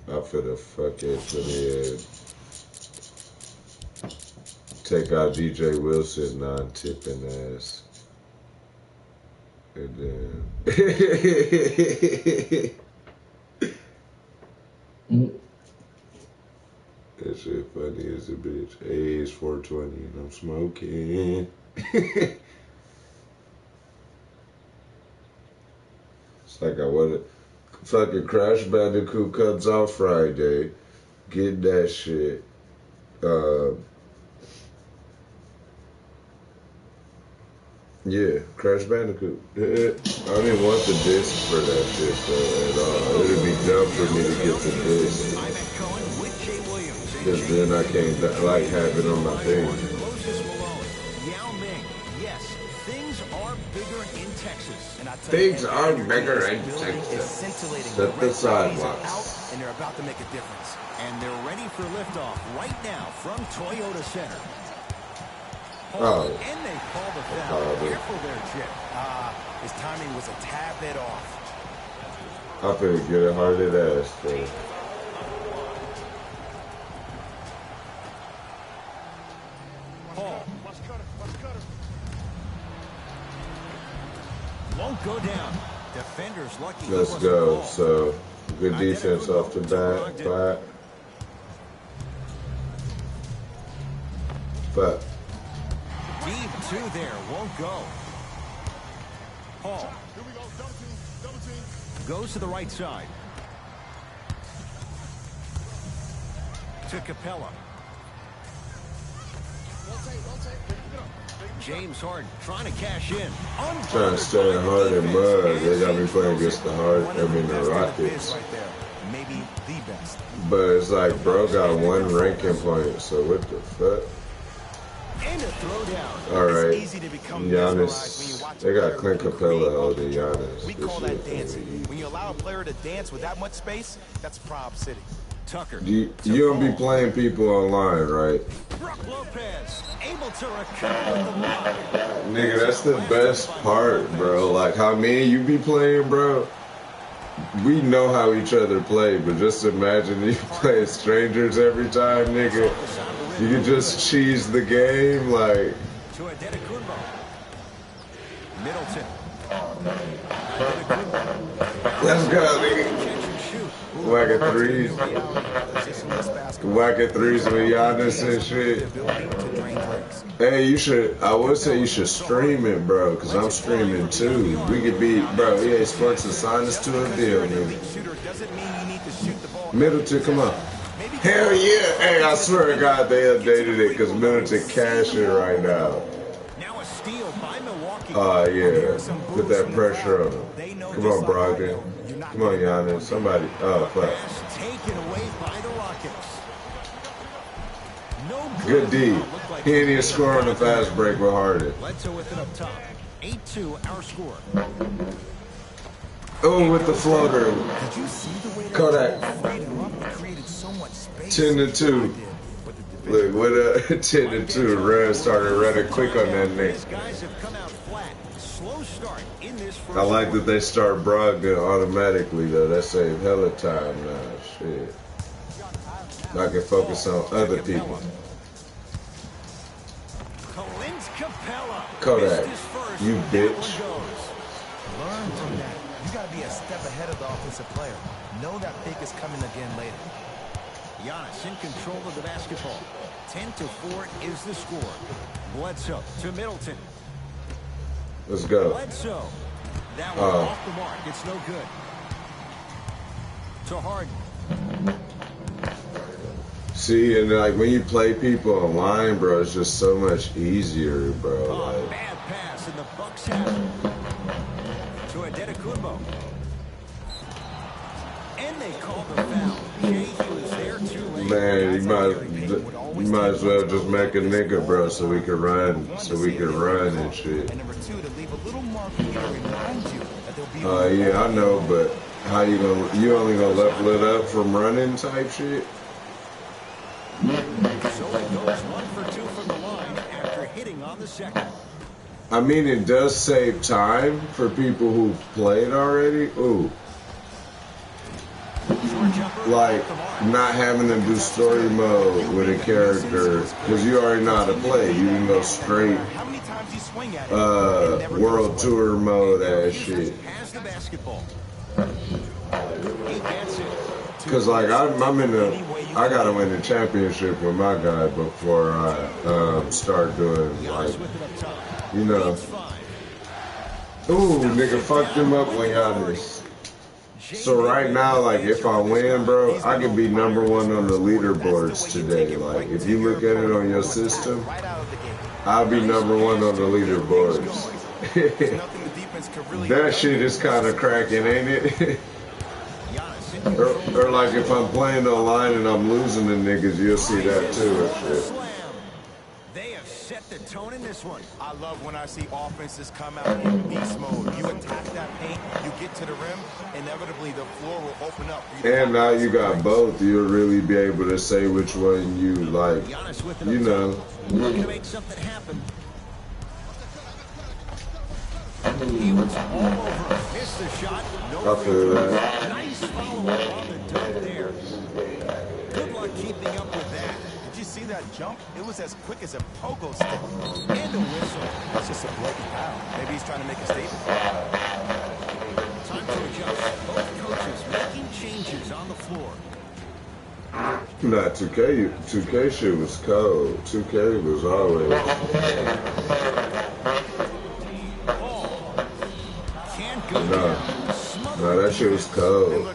I'm finna fucking put in. Take out DJ Wilson non-tipping ass. And then. That shit funny as a bitch. Hey, it's 420 and I'm smoking. It's like I wanna fucking Crash Bandicoot comes out Friday. Get that shit. Yeah, Crash Bandicoot. I don't even want the disc for that shit though at all. It'd be dumb for me to get the disc. Because then I can't like have it on my thing. Things are bigger in Texas. Set the sidewalks. And they're about to make a difference. And they're ready for liftoff right now from Toyota Center. Oh. And they call the foul. Careful there, Chip. His timing was a tad bit off. I'm finna get a hearted ass, though. Won't go down. Defenders lucky. Let's go. So good defense off the bat. But deep two there. Won't go. Paul. Goes to the right side. To Capella. James Harden trying to cash in. Trying to stay hard and mud. They got me playing against the Rockets. Maybe the best. But it's like, bro got one ranking point, so what the fuck? And a throwdown. Alright. Giannis. They got Clint Capella holding Giannis. We call that dancing. When you allow a player to dance with that much space, that's Prob City. Tucker. You don't be playing people online, right? Brook Lopez able to recover with the block. Nigga, that's the best part, bro. Like how me and you be playing, bro. We know how each other play, but just imagine you playing strangers every time, nigga. You can just cheese the game, like. To Adetokunbo. Middleton. Let's go, nigga. Whacking threes. Whacking threes with Giannis and shit. Hey, I would say you should stream it, bro, because I'm streaming too. We could be, bro, EA Sports to sign us to a deal, nigga. Middleton, come on. Hell yeah. Hey, I swear to God they updated it because Middleton cashing right now. Oh, yeah. Put that pressure on him. Come on, Brogdon. Come on, Giannis. Somebody. Oh, fuck. Good D. He ain't even score on the fast break with Harden. With it up top. 8-2, our score. Oh, with the floater. Kodak. 10-2. Look, with a 10-2, Red started running quick on that nigga. I like that they start Brogdon automatically, though. That saved hella time now. Shit. I can focus on other people. Kodak, you bitch. Learn from that. You got to be a step ahead of the offensive player. Know that pick is coming again later. Giannis in control of the basketball. 10-4 is the score. Bledsoe to Middleton. Let's go. Bledsoe. That one off the mark. It's no good. To Harden. See, and like when you play people online, bro, it's just so much easier, bro. Like, bad pass, and the Bucks have it. To Adetokunbo. And they call the foul. Jay, he was there too late. Man, you might as well just make a nigga, bro, so we can run, and shit. And number two, to leave a little mark here to remind you that there'll be. Yeah, I know, but how you only gonna level it up from running type shit? So it goes 1 for 2 from the line after hitting on the second. I mean, it does save time for people who've played already. Ooh. Short jumper like not having to do story mode with a character because you already know how to play. You can go straight world tour mode ass shit. Cause like I'm in the, I gotta win the championship with my guy before I start doing like, you know. Ooh, nigga fucked him up when Giannis. So right now, like if I win, bro, I could be number one on the leaderboards today. Like if you look at it on your system, I'll be number one on the leaderboards. That shit is kind of cracking, ain't it? or like if I'm playing online and I'm losing the niggas, you'll see that too and shit. They have set the tone in this one. I love when I see offenses come out in beast mode. You attack that paint, you get to the rim, inevitably the floor will open up. And now you got both. You'll really be able to say which one you like. You know. Looking to make something happen. He was all over. Missed the shot. No I feel that. Nice follow-up on the dunk there. Good luck keeping up with that. Did you see that jump? It was as quick as a pogo stick. And a whistle. That's just a blatant foul. Maybe he's trying to make a statement. Time to adjust. Both coaches making changes on the floor. Nah, 2K shit was cold. 2K was always. Nah, that shit was cold.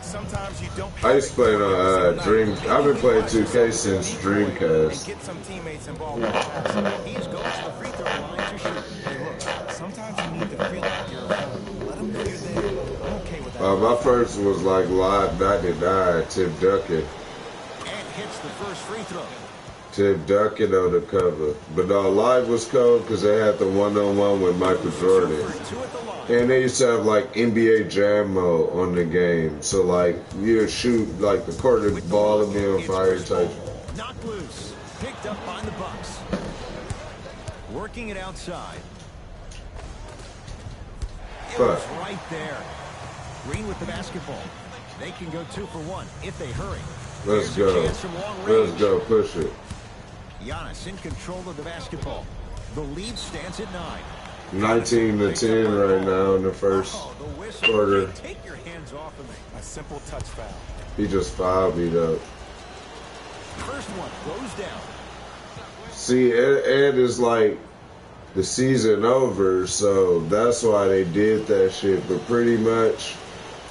I used to play on Dream. I've been playing 2K since Dreamcast. Get some teammates involved. He goes to the free throw line to shoot. Hey, look, sometimes you need to feel like you're around. Let them know you're there. I'm okay with that. My first was like live 99, Tip Ducking. And hits the first free throw. Tip Ducking on the cover. But no, live was cold because they had the one-on-one with Michael Jordan. And they used to have like NBA Jam mode on the game. So like you shoot like the court of the ball and be on fire type. Knocked loose. Picked up by the Bucks. Working it outside. It was right there. Green with the basketball. They can go 2 for 1 if they hurry. Let's go. Let's go. Push it. Giannis in control of the basketball. The lead stands at 9. 19-10 right now in the first quarter. Take your hands off of me. A simple touch foul. He just fouled me though. First one goes down. See, Ed is like the season over, so that's why they did that shit. But pretty much,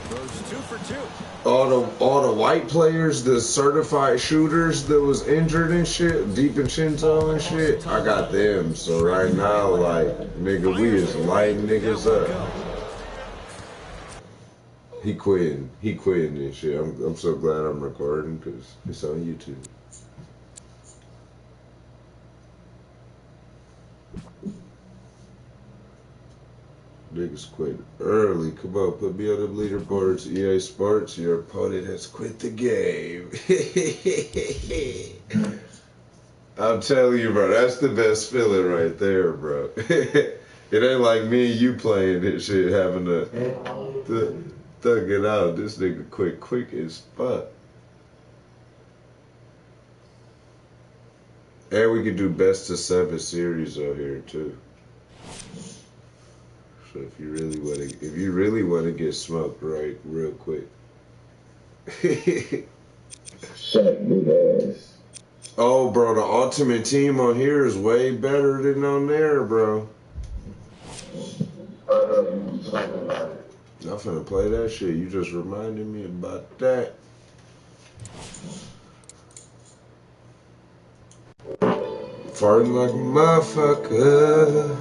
Goes 2 for 2. all the white players, the certified shooters that was injured and shit, Deep and Shinzo and shit, I got them. So right now, like, nigga, we is lighting niggas up. He quitting and shit. I'm so glad I'm recording because it's on YouTube. Niggas quit early. Come on, put me on the leaderboards. EA Sports, your opponent has quit the game. I'm telling you, bro, that's the best feeling right there, bro. It ain't like me and you playing this shit, having to thug it out. This nigga quit quick as fuck. And we could do best of 7 series out here too. So if you really want to get smoked right real quick. Shut big ass. Oh, bro, the ultimate team on here is way better than on there, bro. I'm finna play that shit. You just reminded me about that. Farting like a motherfucker.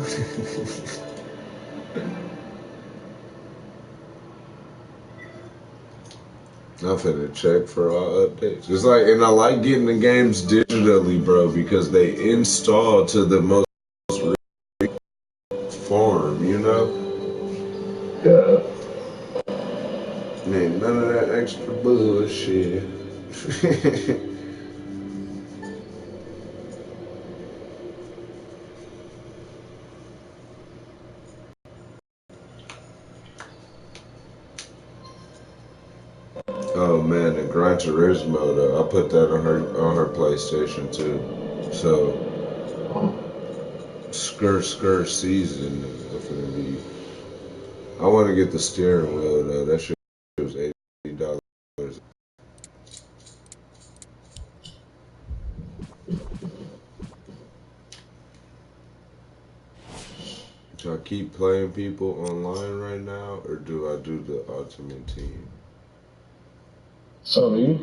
I'm finna check for all updates. It's like, and I like getting the games digitally, bro, because they install to the most form, you know? Yeah. Ain't none of that extra bullshit. Oh man, the Gran Turismo Turismo though. I put that on her PlayStation too. So Skr season is gonna be. I want to get the steering wheel though. That shit was $80. Do I keep playing people online right now, or do I do the Ultimate Team? Sorry.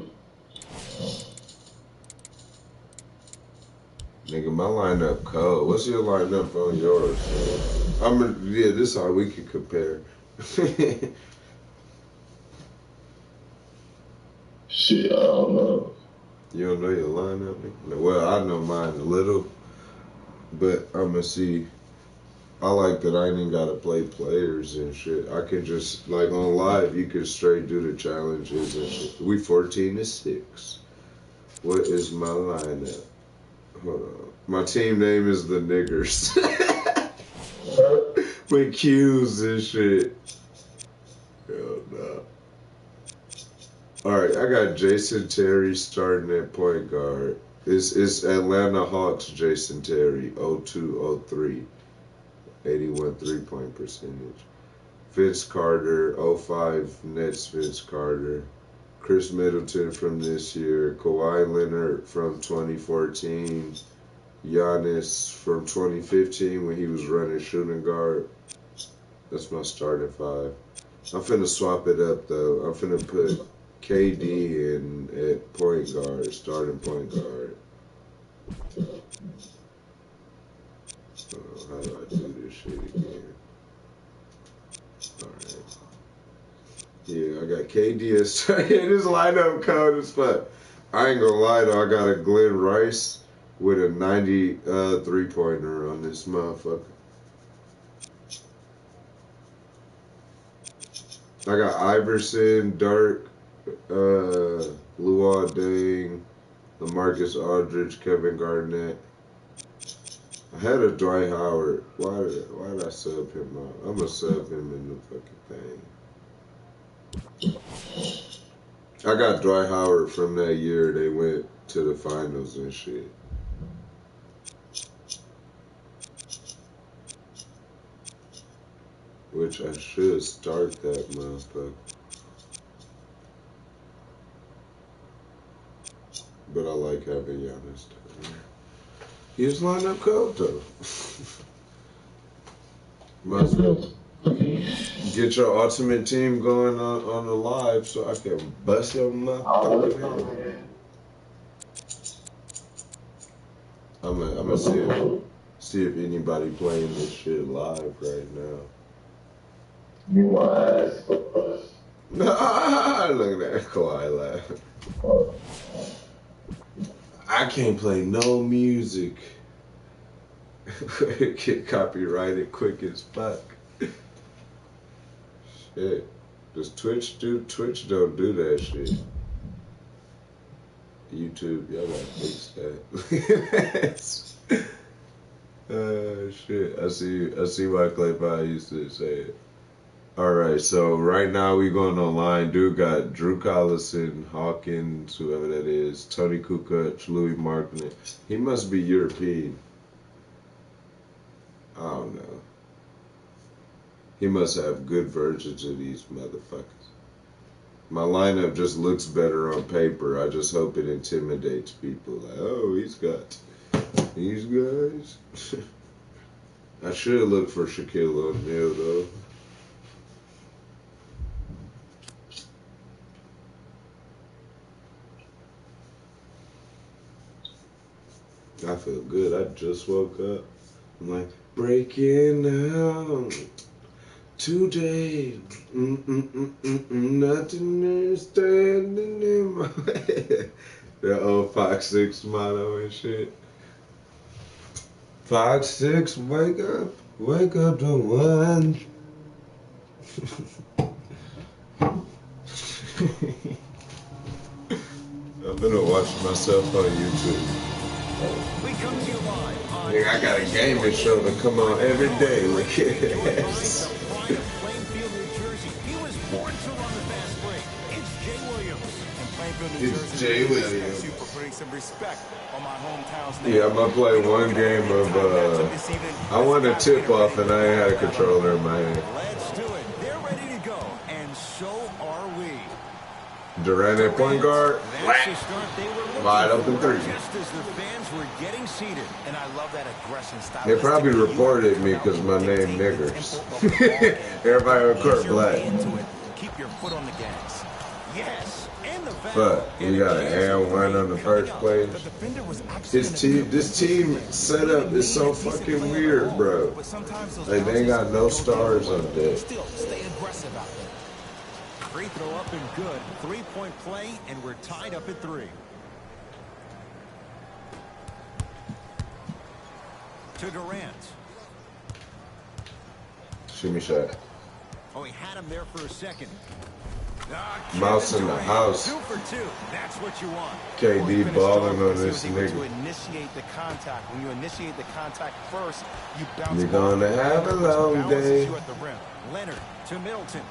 Nigga, my lineup cold. What's your lineup on yours? Yeah, this is how we can compare. Shit, I don't know. You don't know your lineup, nigga? Well, I know mine a little, but I'ma see. I like that I ain't even gotta play players and shit. I can just, like on live, you can straight do the challenges and shit. We 14-6. What is my lineup? Hold on. My team name is the Niggers. With Q's and shit. Hell no. Alright, I got Jason Terry starting at point guard. It's Atlanta Hawks Jason Terry, 02-03. 81 3-point percentage. Vince Carter, 05 Nets Vince Carter. Chris Middleton from this year. Kawhi Leonard from 2014. Giannis from 2015 when he was running shooting guard. That's my starting five. I'm finna swap it up though. I'm finna put KD in at point guard, starting point guard. How do I do this shit again? Alright. Yeah, I got KD as starting. This lineup cold as fuck. I ain't gonna lie though, I got a Glenn Rice with a 90 3-pointer on this motherfucker. I got Iverson, Dirk, Luol Deng, LaMarcus Aldridge, Kevin Garnett. I had a Dwight Howard. Why did I sub him out? I'm gonna sub him in the fucking thing. I got Dwight Howard from that year. They went to the finals and shit. Which I should start that motherfucker. But I like having Giannis down there. His lineup cold though. Must get your ultimate team going on the live so I can bust your motherfucking head. I'm gonna see if anybody playing this shit live right now. You want to ask for us? Look at that Kawhi laugh. I can't play no music. Get copyrighted quick as fuck. Shit. Does Twitch do? Twitch don't do that shit. YouTube, y'all gotta fix that. Shit. I see why Clay Pie used to say it. Alright, so right now we going online. Dude got Drew Collison, Hawkins, whoever that is, Tony Kukoc, Louis Markkinen. He must be European. I don't know. He must have good versions of these motherfuckers. My lineup just looks better on paper. I just hope it intimidates people. Like, oh, he's got these guys. I should look for Shaquille O'Neal though. I feel good. I just woke up. I'm like, breaking out today. Nothing is standing in my way. That old Fox 6 motto and shit. Fox 6, wake up to one. I'm gonna watch myself on YouTube. We come to you live on Nigga, I got a gaming show to come on every day. Look at this. Plainfield, New Jersey. He was born to run the fast break. It's Jay Williams. In Plainfield, Nashville, New It's Jersey. Jay Respect Williams. you for putting some respect on my hometown's name. Yeah, I'm gonna play one game of. I won a tip off and I ain't had a controller in my hand. Let's do it. They're ready to go, and so are we. Durant at point guard. That's the start they were looking Wide open for, three. just as the fans were getting seated. And I love that aggression style. They probably reported me because my name niggers. Everybody on court black. Keep your foot on the gas. Yes. And the But we got an and one on the first place. This team setup is so fucking weird, bro. Like they ain't got no stars up there. Still stay aggressive out there. Free throw up and good. 3-point play, and we're tied up at 3. To Durant. Shimmy shot. Oh, he had him there for a second. Mouse in the house. 2 for 2. That's what you want. KD balling on this To nigga. initiate the contact. When you initiate the contact first, you bounce. You're gonna have a long day. You at the rim. Leonard to Middleton.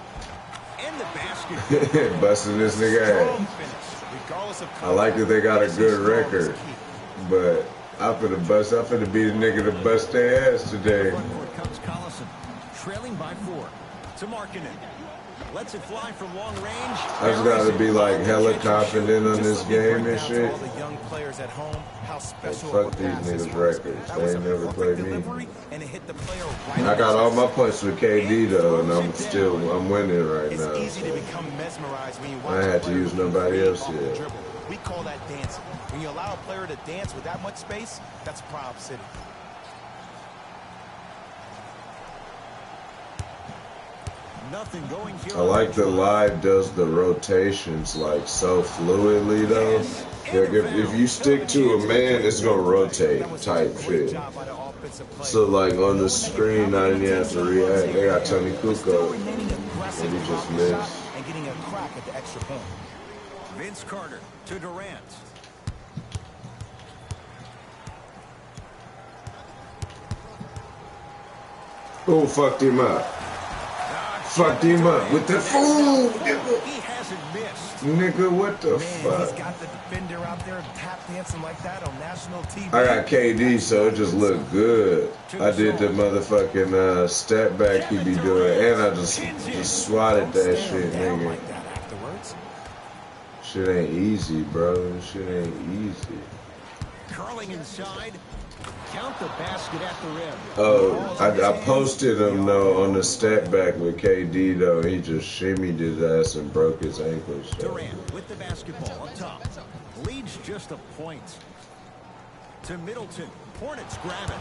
And the basket. Busting this nigga Strong ass. finish. Regardless of I like that they got a good record, Strong is key. but I'm finna be the nigga to bust their ass today. Front court comes Collison. Trailing by 4. To Markkanen. Lets it fly from long range. I just gotta be like hella confident on this game and shit. All the young players at home, how special fuck of a these pass this niggas' was. records. That They was ain't a never perfect played me. delivery, and it hit the player right I got all my in points with KD though, and I'm winning right It's now. easy to become mesmerized when you watch I a had to player use move nobody free else off the yet. dribble. We call that dancing. When you allow a player to dance with that much space, that's Proud City. Nothing going here. I like the live does the rotations like so fluidly though. Like if you stick to a man, it's gonna rotate type shit. So like on the screen, I didn't have to react. They got Tony Kukoc, and he just missed. And getting a crack at the extra point. Vince Carter to Durant. Oh, fucked him up. Fucked him up with the fool, nigga. He hasn't missed. Nigga, what the Man, he's fuck? got the defender out there tap dancing like that on national TV. I got KD, so it just looked good. I did the motherfucking step back he be doing, and I just swatted that shit, Down nigga. like that afterwards. Shit ain't easy, bro. Shit ain't easy. Curling inside. Count the basket at the rim. Oh, I posted him though on the step back with KD though. He just shimmied his ass and broke his ankles. So. Durant with the basketball up top. Leads just a point. To Middleton. Hornets grab it.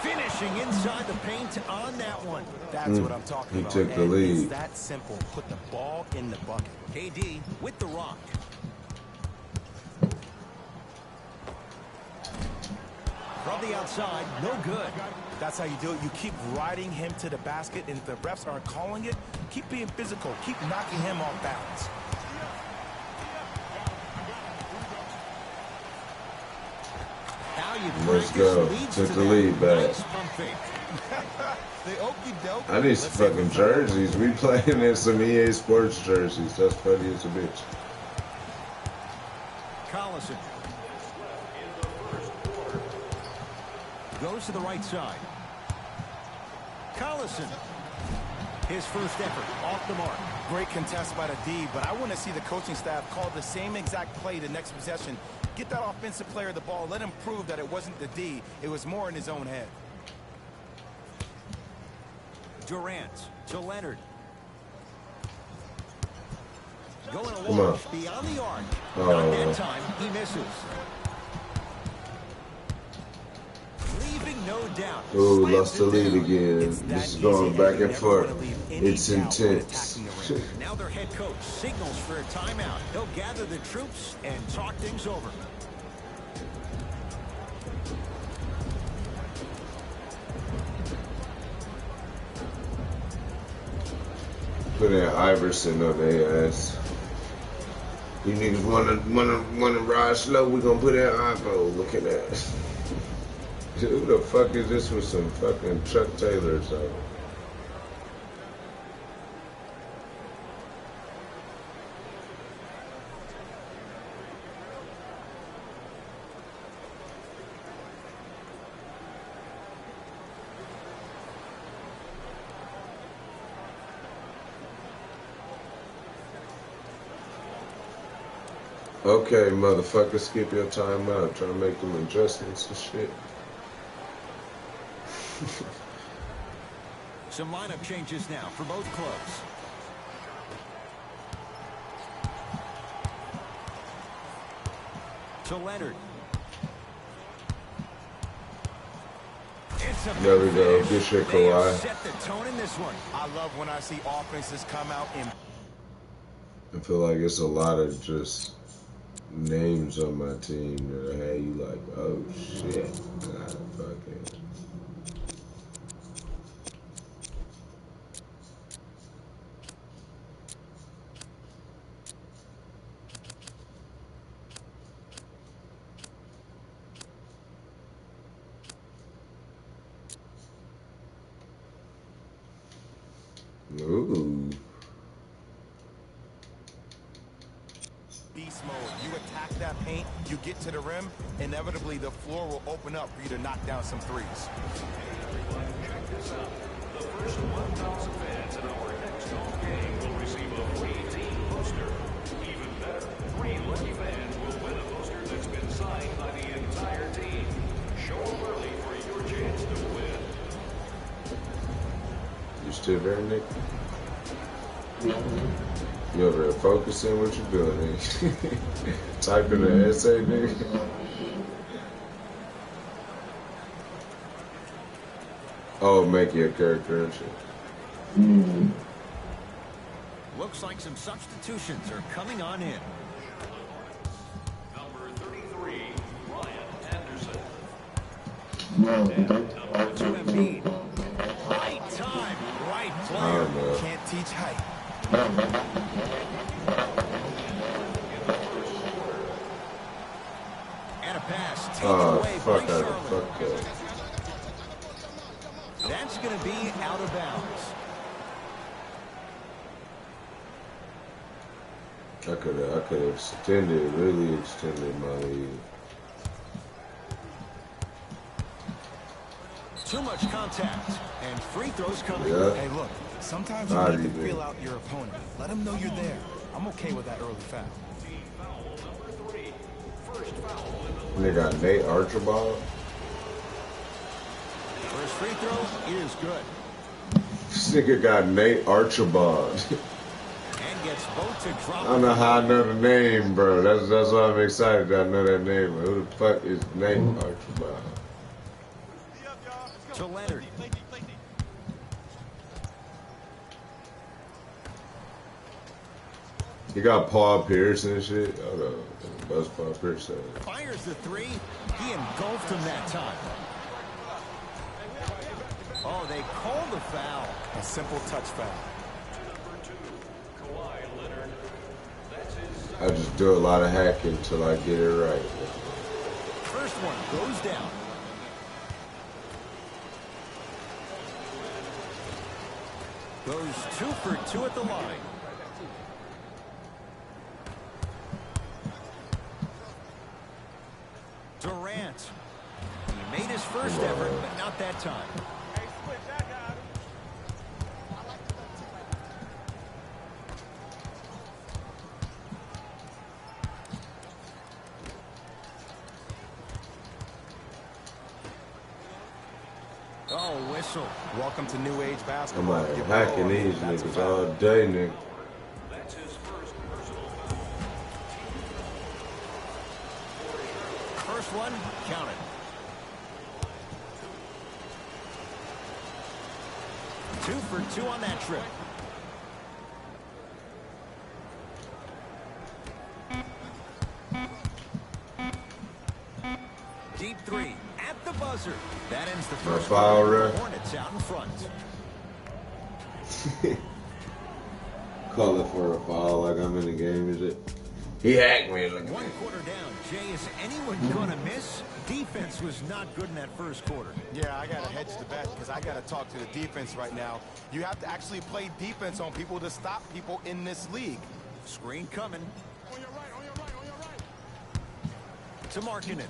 Finishing inside the paint on that one. That's what I'm talking He about. took the And lead. It's that simple. Put the ball in the bucket. KD with the rock. From the outside, no good. That's how you do it. You keep riding him to the basket, and if the refs aren't calling it, keep being physical. Keep knocking him off balance. How you Let's practice go. leads Took to the that. lead back. Nice pump fake. The okie doke. I need some fucking jerseys. We playing in some EA Sports jerseys. That's funny as a bitch. Collison. Goes to the right side. Collison. His first effort off the mark. Great contest by the D, but I want to see the coaching staff call the same exact play the next possession. Get that offensive player the ball. Let him prove that it wasn't the D. It was more in his own head. Durant to Leonard. Going Come along on. beyond the arc. Oh. Not that time. He misses. Leaving no doubt. Ooh, Slams lost the it lead down. again. It's that This is going easy, back and you and never wanna forth. leave any It's doubt when intense. attacking the rim. Now their head coach signals for a timeout. He'll gather the troops and talk things over. Put in Iverson on their ass. You niggas wanna ride slow? We gonna put in Ivo. Look at that. Who the fuck is this with some fucking Chuck Taylor or something? Okay, motherfucker, skip your time out. Trying to make them adjustments and shit. Some lineup changes now for both clubs. To Leonard. There we go. Good shit, Kawhi. Set the tone in this one. I love when I see offenses come out in. I feel like it's a lot of just names on my team that I had you like, oh shit. Nah, fuck it. Ooh. Beast mode. You attack that paint, you get to the rim, inevitably the floor will open up for you to knock down some threes. Check this out. The first 1,000 fans in our next home game will receive a free team poster. Even better, 3 lucky fans will win a poster that's been signed by the entire team. Show up early for your chance to win. You still there, Nick? You over there focusing? What you doing, nigga? Typing an essay, nigga? Oh, make you a character and shit. Looks like some substitutions are coming on in. Number 33, Ryan Anderson. Number 2, Embiid. Right time, right player. Oh, Can't teach height. And a pass taken oh away fuck by out of Charlotte. fuck that. That's going to be out of bounds. I could have really extended my lead. Too much contact. And free throws coming. Yeah. Hey, look, sometimes you need to feel out your opponent. Let them know you're there. I'm okay with that early foul. Team foul number 3. First foul in the They got Nate Archibald. First free throw is good. This nigga got Nate Archibald. And gets both to drop. I don't know how I know the name, bro. That's why I'm excited that I know that name. Who the fuck is Nate Archibald? To Leonard. He got Paul Pierce and shit. Hold on. That's Paul Pierce. Fires the 3. He engulfed him that time. Oh, they called the foul. A simple touch foul. number 2, Kawhi Leonard. That's his I just do a lot of hacking till I get it right. First one goes down. Goes 2 for 2 at the line. Durant. He made his first effort, but not that time. Oh, whistle. Welcome to new age I'm basketball. like Give hacking all, these that's a niggas foul. all day, nigga. That's his first personal foul. First one, counted. Two for 2 on that trip. Deep 3 at the buzzer. That ends the first foul, quarter. ref. Hornets out in front. Call it for a foul like I'm in the game, is it? He hacked me. Look at 1 me. quarter down. Jay, is anyone going to miss? Defense was not good in that first quarter. Yeah, I got to hedge the bet because I got to talk to the defense right now. You have to actually play defense on people to stop people in this league. Screen coming. On your right, on your right, on your right. To Markkanen.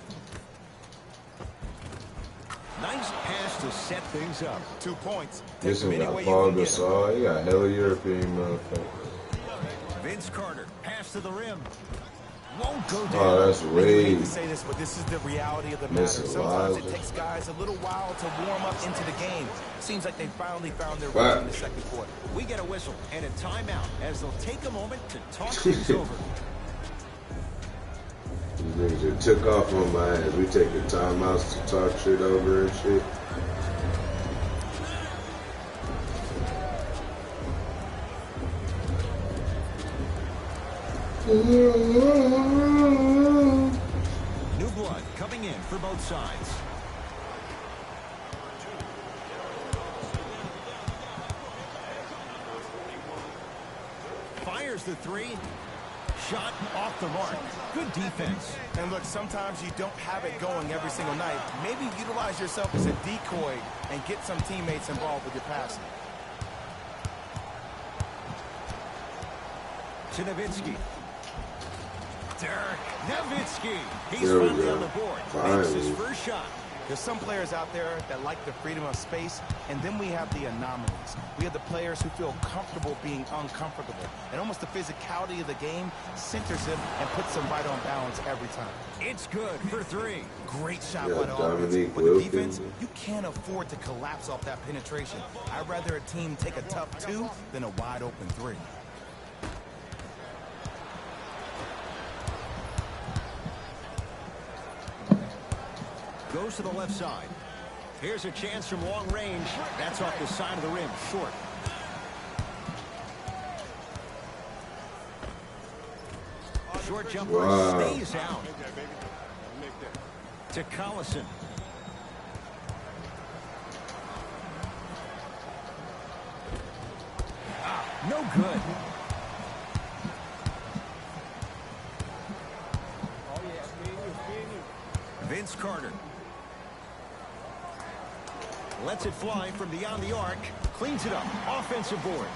Nice pass to set things up. 2 points. This Take one them got any way Paul you can get 'em. Gasol. He got hella European motherfuckers. Vince Carter, pass to the rim. Won't go down. Oh, that's I hate way. to say this, but this is the reality of the matter. Missing Sometimes it Elijah. takes guys a little while to warm up into the game. Seems like they finally found their Wow. rhythm in the second quarter. We get a whistle and a timeout as they'll take a moment to talk things over. These niggas just took off on my ass. We taking timeouts to talk shit over and shit. New blood coming in for both sides. Fires the three. Shot off the mark. Good defense. And look, sometimes you don't have it going every single night. Maybe utilize yourself as a decoy and get some teammates involved with your passing. To Nowitzki. Dirk Nowitzki. He's There we finally go. on the board. Finally. Makes his first shot. There's some players out there that like the freedom of space, and then we have the anomalies. We have the players who feel comfortable being uncomfortable. And almost the physicality of the game centers them and puts them right on balance every time. It's good for three. Great shot Yeah, by the offense. Dominique With the Wilkins. defense, you can't afford to collapse off that penetration. I'd rather a team take a tough 2 than a wide open 3. Goes to the left side. Here's a chance from long range. That's off the side of the rim. Short. Short jumper Wow. stays out. To Collison. No good. Vince Carter. Lets it fly from beyond the arc. Cleans it up. Offensive board.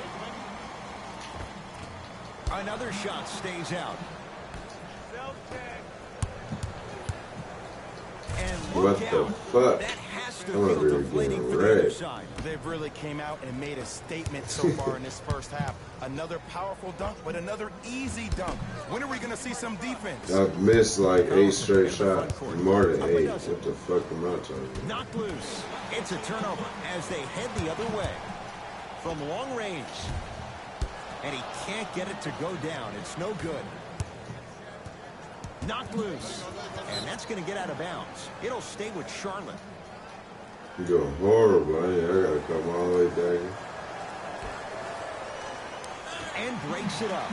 Another shot stays out. And look What the out. fuck? That has to I'm feel over here deflating getting for the other wrecked. side. They've really came out and made a statement so far in this first half. Another powerful dunk, but another easy dunk. When are we going to see some defense? I've missed like 8 straight shots. More than 8. What the fuck am I talking about? Knocked loose. It's a turnover as they head the other way. From long range. And he can't get it to go down. It's no good. Knocked loose. And that's going to get out of bounds. It'll stay with Charlotte. You go horrible. I gotta come all the way down. And breaks it up.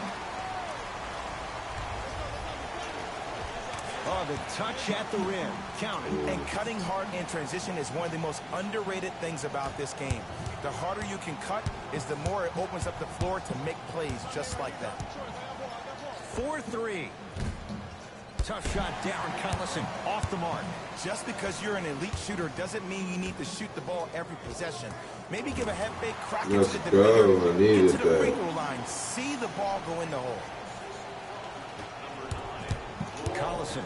Oh, the touch at the rim. Counted. And cutting hard in transition is one of the most underrated things about this game. The harder you can cut is the more it opens up the floor to make plays just like that. 4-3. Tough shot, Darren Collison, off the mark. Just because you're an elite shooter doesn't mean you need to shoot the ball every possession. Maybe give a head fake, crack Let's into the go. defender, I needed into the free that. throw line, see the ball go in the hole. Collison.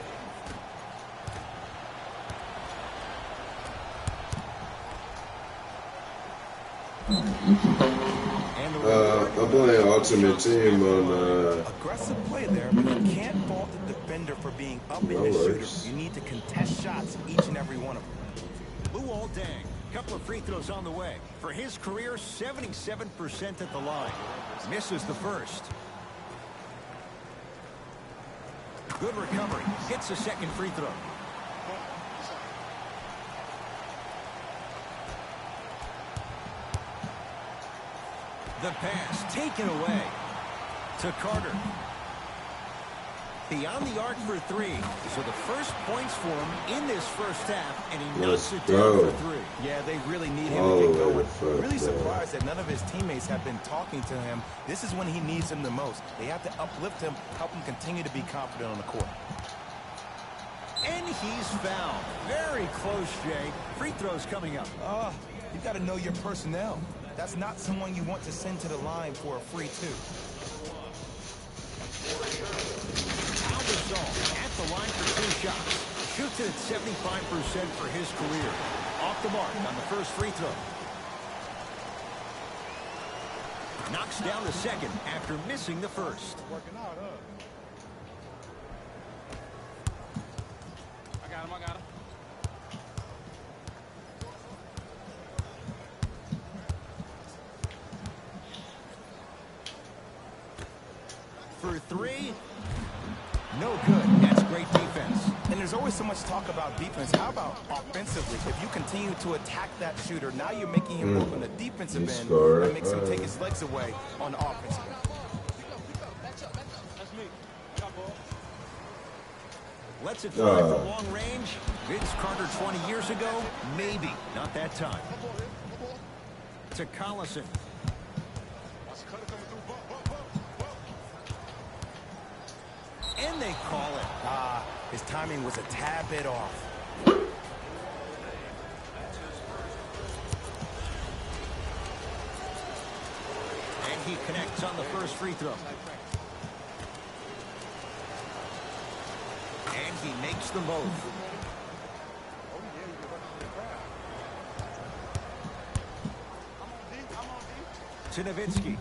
And the I'm playing Ultimate Team on, Aggressive play there, but you can't fault the defender for being up in No the shooter. worries. You need to contest shots, each and every one of them. Luol Deng. Couple of free throws on the way. For his career, 77% at the line. Misses the first. Good recovery. Gets a second free throw. The pass taken away to Carter. Beyond the arc for three. So the first points for him in this first half, and he knocks Let's it down go. for three. Yeah, they really need him All to the get way going. to fuck Really that. surprised that none of his teammates have been talking to him. This is when he needs him the most. They have to uplift him, help him continue to be confident on the court. And he's fouled. Very close, Jay. Free throws coming up. You got to know your personnel. That's not someone you want to send to the line for a free two. Al Gasol at the line for two shots. Shoots it at 75% for his career. Off the mark on the first free throw. Knocks down the second after missing the first. for three. No good. That's great defense. And there's always so much talk about defense. How about offensively? If you continue to attack that shooter, now you're making him work on the defensive end. That makes him take his legs away on the offensive end. Lets it fly from long range. Vince Carter 20 years ago? Maybe. Not that time. To Collison. And they call it. His timing was a tad bit off. And he connects on the first free throw. And he makes them both. To Nowitzki.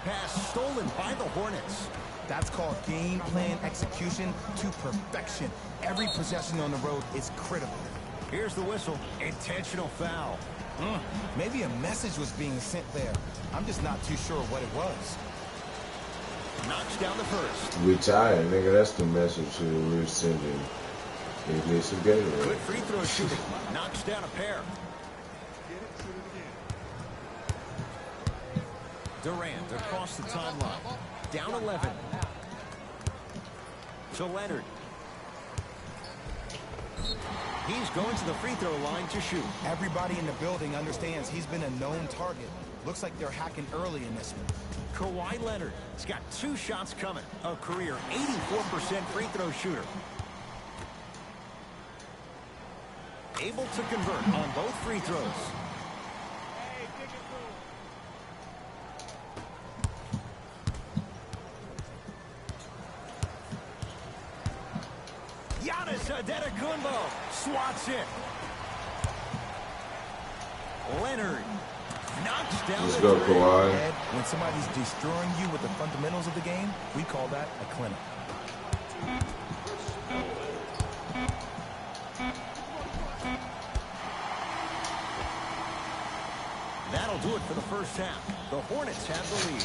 Pass stolen by the Hornets. That's called game plan execution to perfection. Every possession on the road is critical. Here's the whistle. Intentional foul. Maybe a message was being sent there. I'm just not too sure what it was. Knocks down the first. We tired, nigga. That's the message we're sending. He needs to get it. Good free throw shooting. Knocks down a pair. Durant across the timeline. Down 11. To Leonard. He's going to the free throw line to shoot. Everybody in the building understands he's been a known target. Looks like they're hacking early in this one. Kawhi Leonard. He's got 2 shots coming. A career 84% free throw shooter. Able to convert on both free throws. Giannis Antetokounmpo swats it. Leonard knocks down Let's the go, three. Kawhi. Ed, when somebody's destroying you with the fundamentals of the game, we call that a clinic. That'll do it for the first half. The Hornets have the lead.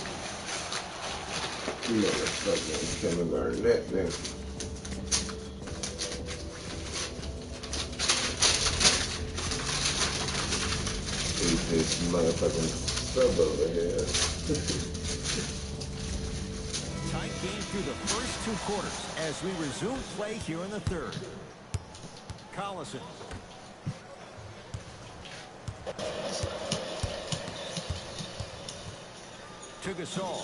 You motherfucker, can't learn that, man. This motherfucking sub over here. Tight game through the first 2 quarters as we resume play here in the third. Collison. To Gasol.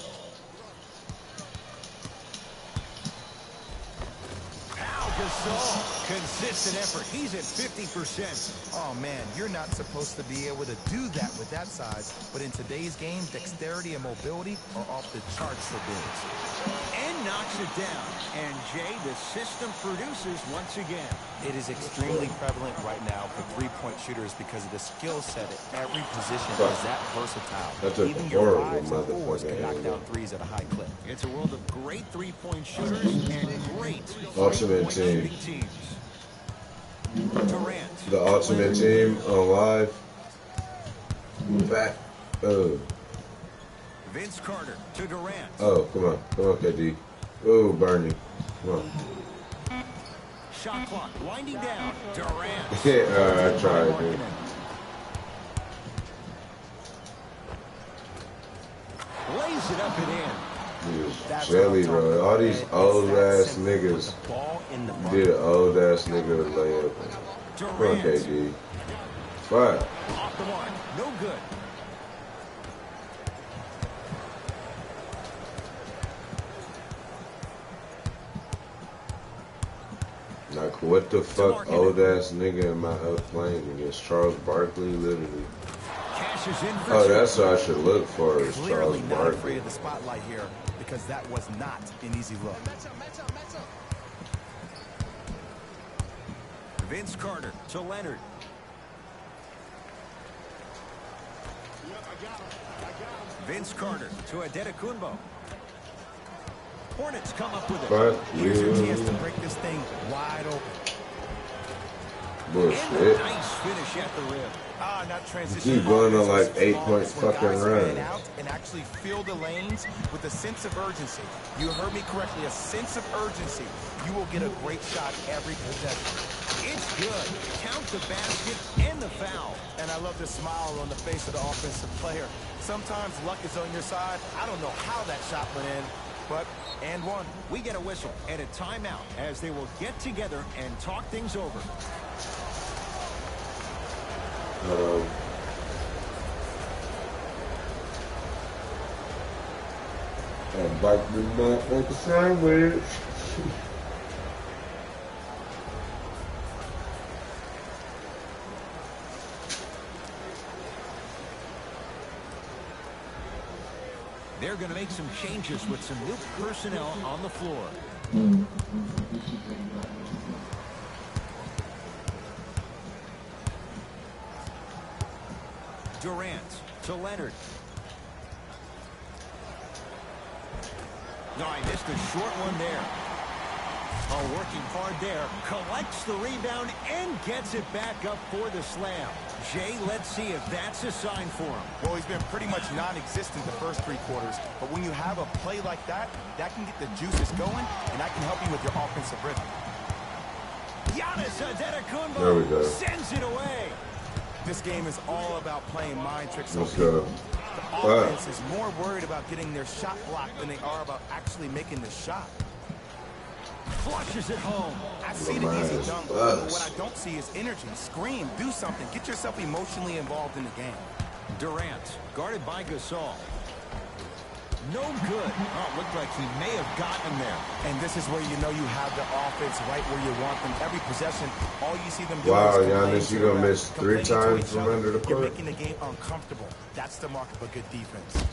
Gasol, consistent effort. He's at 50%. Oh, man, you're not supposed to be able to do that with that size. But in today's game, dexterity and mobility are off the charts for bigs. And knocks it down. And, Jay, the system produces once again. It is extremely prevalent right now for three-point shooters because of the skill set at every position is that versatile. That's a Even your horrible 5s and 4s can knock motherfucker. down threes at a high clip. It's a world of great three-point shooters and great Ultimate three-point team. shooting teams. Durant. The ultimate team on live. Back. Oh. Vince Carter to Durant. Oh, come on. Come on, KD. Oh, Bernie. Come on. Shot clock winding down. Durant. Yeah, I tried, dude. Lays it up and in. Dude, jelly, bro. All these old ass niggas did an old ass nigga layup. Come on, KD. Fuck. Off the mark. No good. Like, what the fuck old ass nigga am I playing against? Charles Barkley, literally. Cashes in for Oh, two. that's what I should look for, is Charles Clearly not afraid Barkley. of the spotlight here because that was not an easy look. Vince Carter to Leonard. Vince Carter to Antetokounmpo. Hornets come up with it. Fuck Here's your chance to you. break this thing wide open. And a Bullshit. nice finish at the rim. Not transition. Keep going on like offense 8-point flawless when fucking guys fan run. out and actually fill the lanes with a sense of urgency. You heard me correctly, a sense of urgency. You will get a great shot every possession. It's good. Count the basket and the foul. And I love the smile on the face of the offensive player. Sometimes luck is on your side. I don't know how that shot went in, but and one. We get a whistle and a timeout as they will get together and talk things over. And bite the motherfucking sandwich. They're going to make some changes with some new personnel on the floor. Durant to Leonard. No, I missed a short one there. Oh, working hard there. Collects the rebound and gets it back up for the slam. Jay, let's see if that's a sign for him. Well, he's been pretty much non-existent the first 3 quarters, but when you have a play like that, that can get the juices going, and that can help you with your offensive rhythm. Giannis Antetokounmpo There we go. sends it away. This game is all about playing mind tricks on Let's people. go. The offense is more worried about getting their shot blocked than they are about actually making the shot. Flushes it home. I see the easy dunk, but what I don't see is energy. Scream, do something. Get yourself emotionally involved in the game. Durant, guarded by Gasol. No good. Oh, it looked like he may have gotten there. And this is where you know you have the offense right where you want them. Every possession, all you see them do Wow, is complain Giannis, to you the gonna ref, miss 3 complaining to times each from other. under the You're court? making the game uncomfortable. That's the mark of a good defense.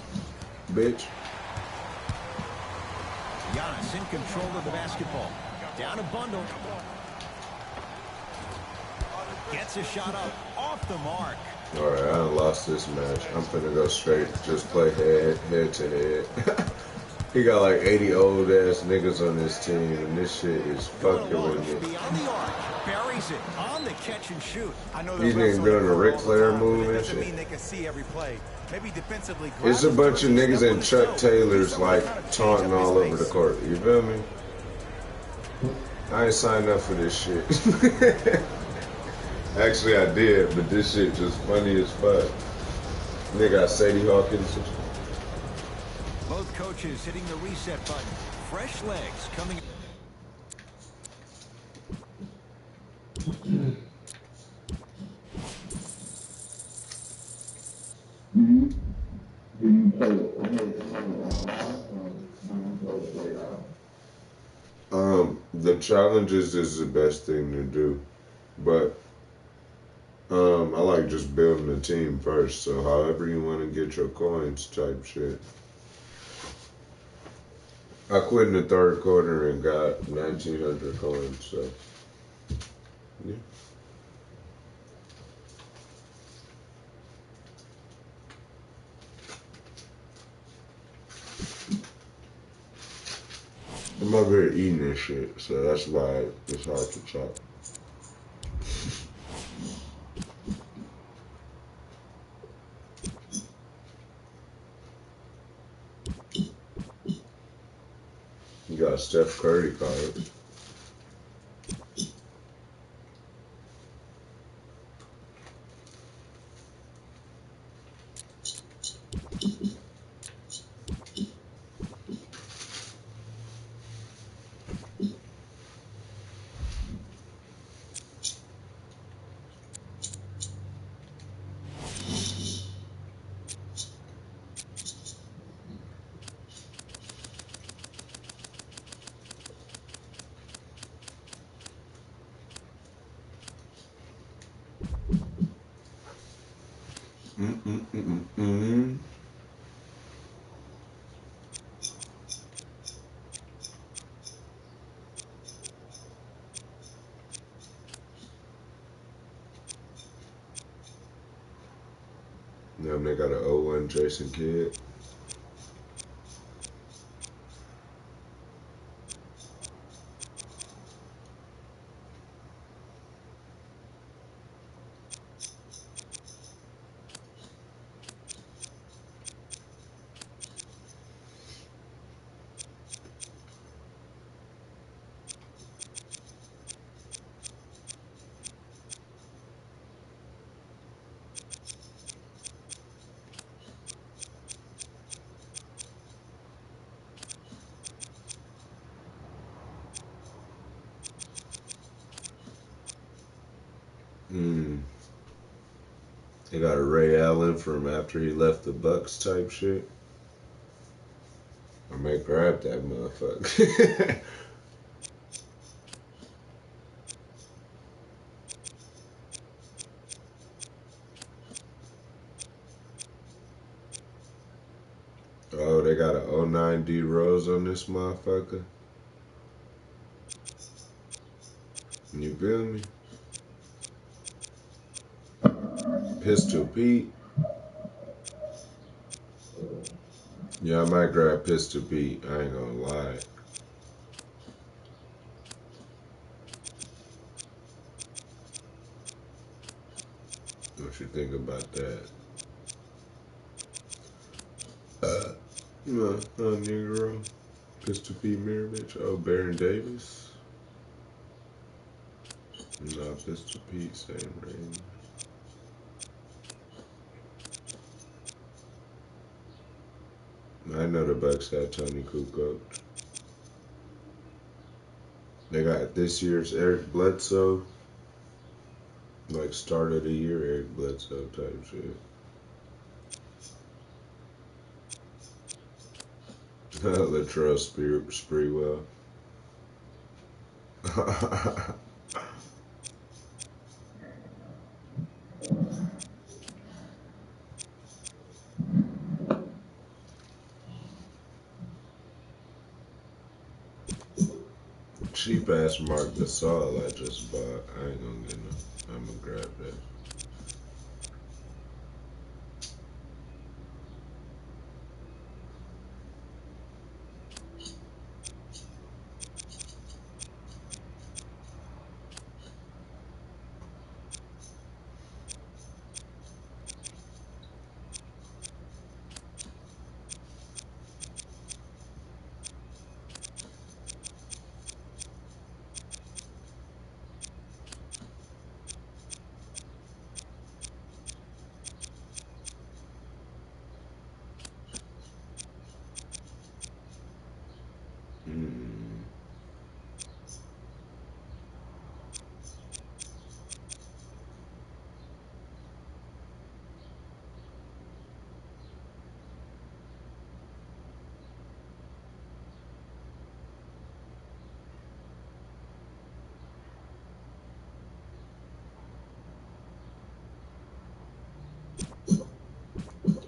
Bitch. Giannis in control of the basketball. Down a bundle. Gets a shot up. Off the mark. Alright, I done lost this match. I'm finna go straight, just play head to head. He got like 80 old ass niggas on this team, and this shit is fucking with me. Beyond the arc. Buries it on the catch and shoot. I know These the refs niggas on doing the the Ric court all Flair the time, move but it and doesn't shit. mean they can see every play. Maybe defensively. It's a bunch of niggas in Chuck Taylors Step like on the toe. taunting all over the court. You feel me? I ain't signed up for this shit. Actually, I did, but this shit just funny as fuck. Nigga got Sadie Hawkins. Both coaches hitting the reset button. Fresh legs coming. The challenges is the best thing to do, but I like just building a team first. So however you want to get your coins, type shit. I quit in the 3rd quarter and got 1,900 coins. So yeah. I'm over here eating this shit, so that's why it's hard to talk. You got a Steph Curry card. Then they got an 0-1 Jason Kidd. They got a Ray Allen from after he left the Bucks type shit. I may grab that motherfucker. Oh, they got an '09 D Rose on this motherfucker. You feel me? Pistol Pete. Yeah, I might grab Pistol Pete. I ain't gonna lie. What you think about that? No, Negro. Pistol Pete Mirovich. Oh, Baron Davis. No, Pistol Pete, same range. I know the Bucks had Tony Kukoc. They got this year's Eric Bledsoe. Like start of the year Eric Bledsoe type shit. Latrell Sprewell. Cheap ass Mark Gasol I just bought. I ain't gonna get no. I'm gonna grab that.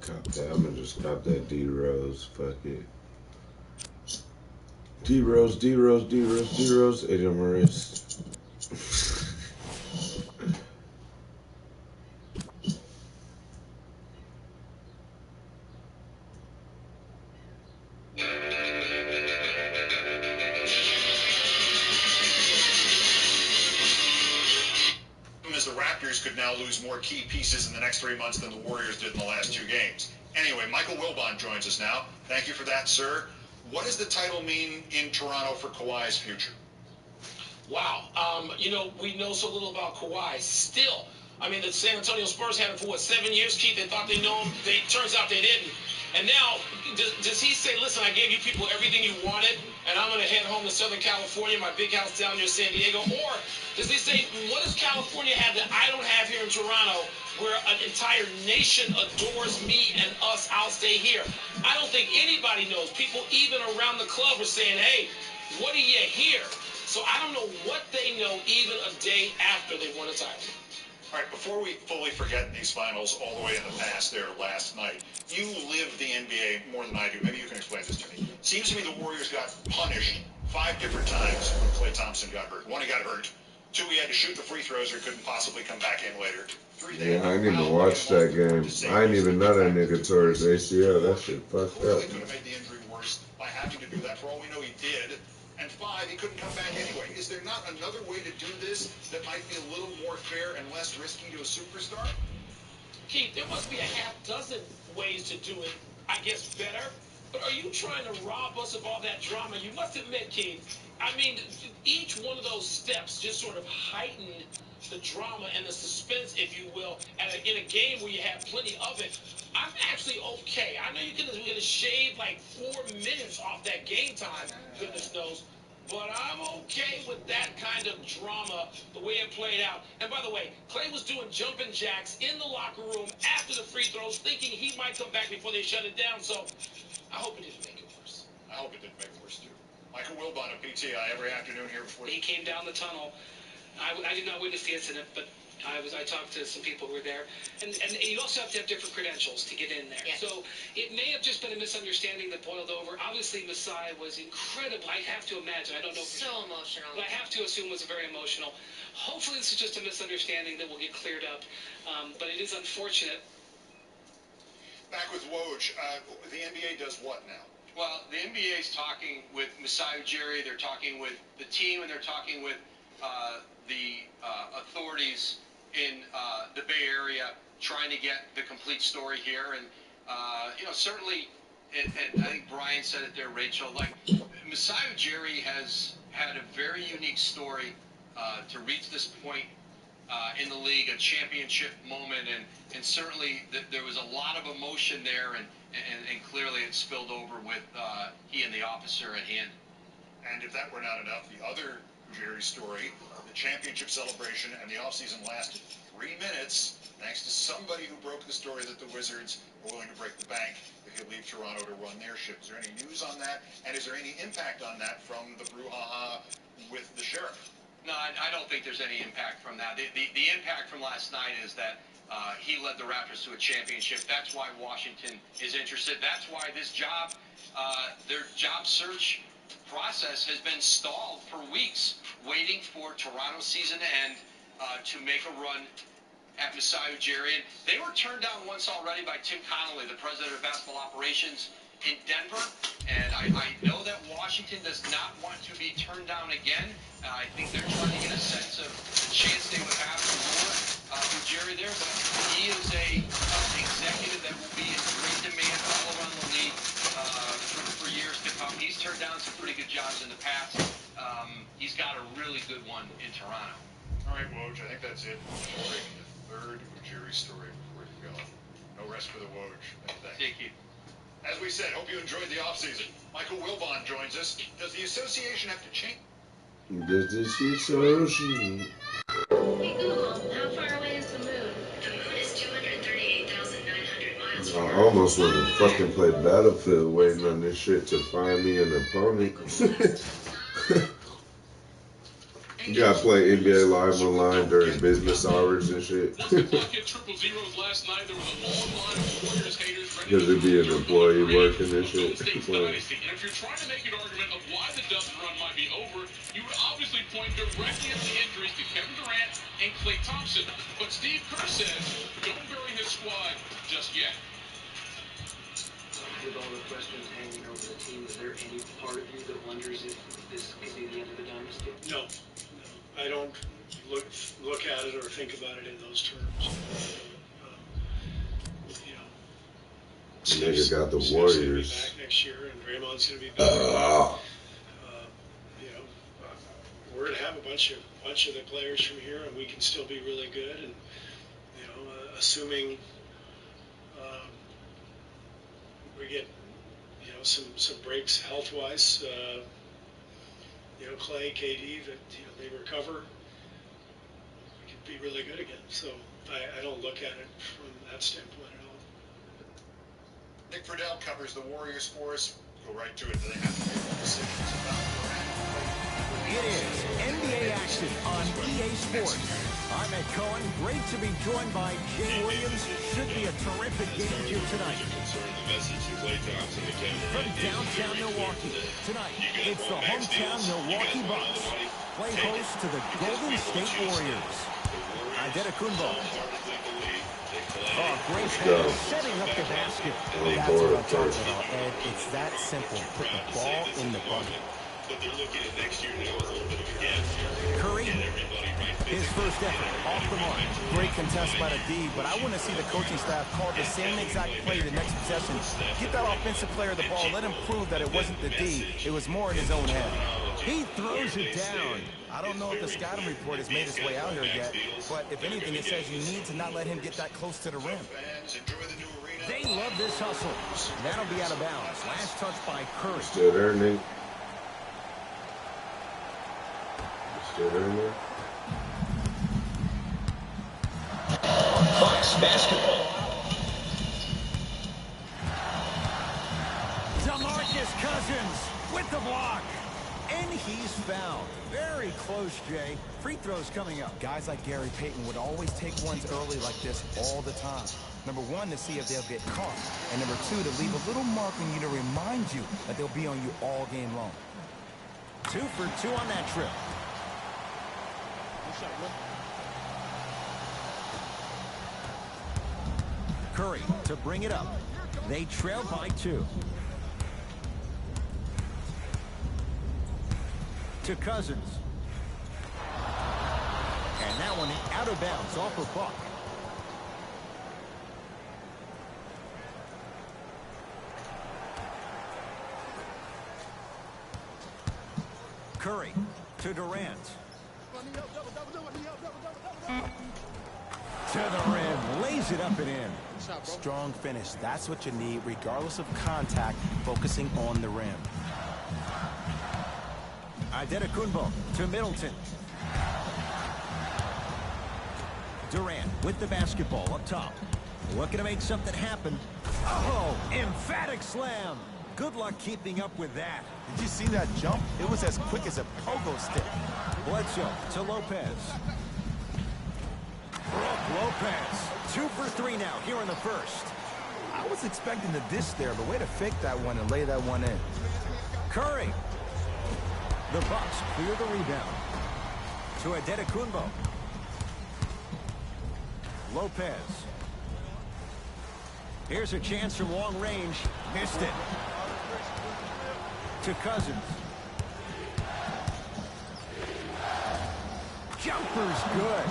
Cop that. I'm gonna just cop that D Rose. Fuck it. D Rose, D Rose, D Rose, D Rose. Adrian Morris. As the Raptors could now lose more key pieces in the next 3 months than the Warriors did in the last 2 games. Anyway, Michael Wilbon joins us now. Thank you for that, sir. What does the title mean in Toronto for Kawhi's future? Wow. We know so little about Kawhi. Still, I mean, the San Antonio Spurs had him for, 7 years, Keith? They thought they knew him. Turns out they didn't. And now, does he say, listen, I gave you people everything you wanted, and I'm going to head home to Southern California, my big house down near San Diego? Or does he say, what does California have that I don't have here in Toronto, where an entire nation adores me and us? I'll stay here. I don't think anybody knows. People even around the club are saying, hey, what are you here? So I don't know what they know even a day after they won a title. All right, before we fully forget these finals all the way in the past there last night, you live the NBA more than I do. Maybe you can explain this to me. Seems to me the Warriors got punished 5 different times when Klay Thompson got hurt. 1, he got hurt. 2, he had to shoot the free throws or couldn't possibly come back in later. 3, yeah, I didn't even watch that game. I didn't even know that nigga tore his ACL. That shit fucked up. He could have made the injury worse by having to do that. For all we know, he did. And 5, he couldn't come back anyway. Is there not another way to do this that might be a little more fair and less risky to a superstar? Keith, there must be a half dozen ways to do it, I guess, better. But are you trying to rob us of all that drama? You must admit, Keith, I mean, each one of those steps just sort of heightened the drama and the suspense, if you will, in a game where you have plenty of it. I'm actually okay. I know you're going to shave like 4 minutes off that game time, goodness knows. But I'm okay with that kind of drama, the way it played out. And by the way, Clay was doing jumping jacks in the locker room after the free throws, thinking he might come back before they shut it down. So I hope it didn't make it worse. I hope it didn't make it worse, too. Michael Wilbon of PTI every afternoon here before. He came down the tunnel. I did not witness the incident, but I talked to some people who were there, and you also have to have different credentials to get in there. Yeah. So it may have just been a misunderstanding that boiled over. Obviously, Masai was incredible. I have to imagine. I don't know. So emotional. But I have to assume was very emotional. Hopefully, this is just a misunderstanding that will get cleared up. But it is unfortunate. Back with Woj, the NBA does what now? Well, the NBA is talking with Masai Ujiri. They're talking with the team, and they're talking with the authorities in the Bay Area, trying to get the complete story here. And certainly, and I think Brian said it there, Rachel, like Masai Ujiri has had a very unique story to reach this point in the league, a championship moment, and certainly there was a lot of emotion there, and clearly it spilled over with he and the officer at hand. And if that were not enough, the other Jerry story, the championship celebration and the offseason lasted 3 minutes, thanks to somebody who broke the story that the Wizards were willing to break the bank if he'll leave Toronto to run their ship. Is there any news on that? And is there any impact on that from the brouhaha with the sheriff? No, I don't think there's any impact from that. The impact from last night is that he led the Raptors to a championship. That's why Washington is interested. That's why this job, their job search process has been stalled for weeks, waiting for Toronto's season to end to make a run at Masai Ujiri. And they were turned down once already by Tim Connolly, the president of basketball operations in Denver. And I know that Washington does not want to be turned down again. I think they're trying to get a sense of the chance they would have to lure Ujiri there. But he is a executive that will be in great demand all around the league for years to come. He's turned down some pretty good jobs in the past. He's got a really good one in Toronto. All right, Woj, I think that's it. The third Ujiri story before you go. No rest for the Woj. Thank you. As we said, hope you enjoyed the offseason. Michael Wilbon joins us. Does the association have to change? Does the association? Hey Google, how far away is the moon? The moon is 238,900 miles from Earth. I almost want to fucking play Battlefield waiting on this shit to find me an opponent. You gotta play NBA Live online during business hours and shit. Because it'd be an employee working and shit. And if you're trying to make an argument of why the Dubs run might be over, you would obviously point directly at the injuries to Kevin Durant and Klay Thompson. But Steve Kerr says, don't bury his squad just yet. With all the questions hanging over the team, is there any part of you that wonders if this could be the end of the dynasty? No. I don't look at it or think about it in those terms. Nigga got the Steve's Warriors. gonna be back next year, and Draymond's going to be back. We're going to have a bunch of the players from here, and we can still be really good. And assuming we get some breaks health-wise. Clay, KD, that they recover, we could be really good again. So I don't look at it from that standpoint at all. Nick Friedel covers the Warriors for us. Go right to it. Do they have to make decisions about It is NBA action on EA Sports. I'm Ed Cohen. Great to be joined by Jay Williams. Should be a terrific game here tonight. From downtown Milwaukee, tonight it's the hometown Milwaukee Bucks play host to the Golden State Warriors. Antetokounmpo. Oh, great pass, setting up the basket. That's what I'm talking about, Ed. It's that simple. Put the ball in the bucket. But they're looking at next year now as a little bit of a gap. Curry, his first effort, off the mark. Great contest by the D, but I want to see the coaching staff call the same exact play the next possession. Get that offensive player the ball. Let him prove that it wasn't the D. It was more in his own head. He throws it down. I don't know if the scouting report has made its way out here yet, but if anything, it says you need to not let him get that close to the rim. They love this hustle. That'll be out of bounds. Last touch by Curry. Still there, Nate. Sure. Bucks basketball. DeMarcus Cousins with the block. And he's fouled. Very close, Jay. Free throws coming up. Guys like Gary Payton would always take ones early like this all the time. Number one, to see if they'll get caught. And number two, to leave a little mark on you to remind you that they'll be on you all game long. 2 for 2 on that trip. Curry to bring it up. They trail by 2. To Cousins. And that one out of bounds off of Buck. Curry to Durant. To the rim, lays it up and in. Strong finish. That's what you need, regardless of contact, focusing on the rim. Adetokunbo to Middleton. Durant with the basketball up top. Looking to make something happen. Oh, emphatic slam. Good luck keeping up with that. Did you see that jump? It was as quick as a pogo stick. Bledsoe to Lopez. Brooke Lopez. 2 for 3 now here in the first. I was expecting the dish there, but way to fake that one and lay that one in. Curry. The Bucks clear the rebound. To Adetokunbo. Lopez. Here's a chance from long range. Missed it. To Cousins. Jumper's good.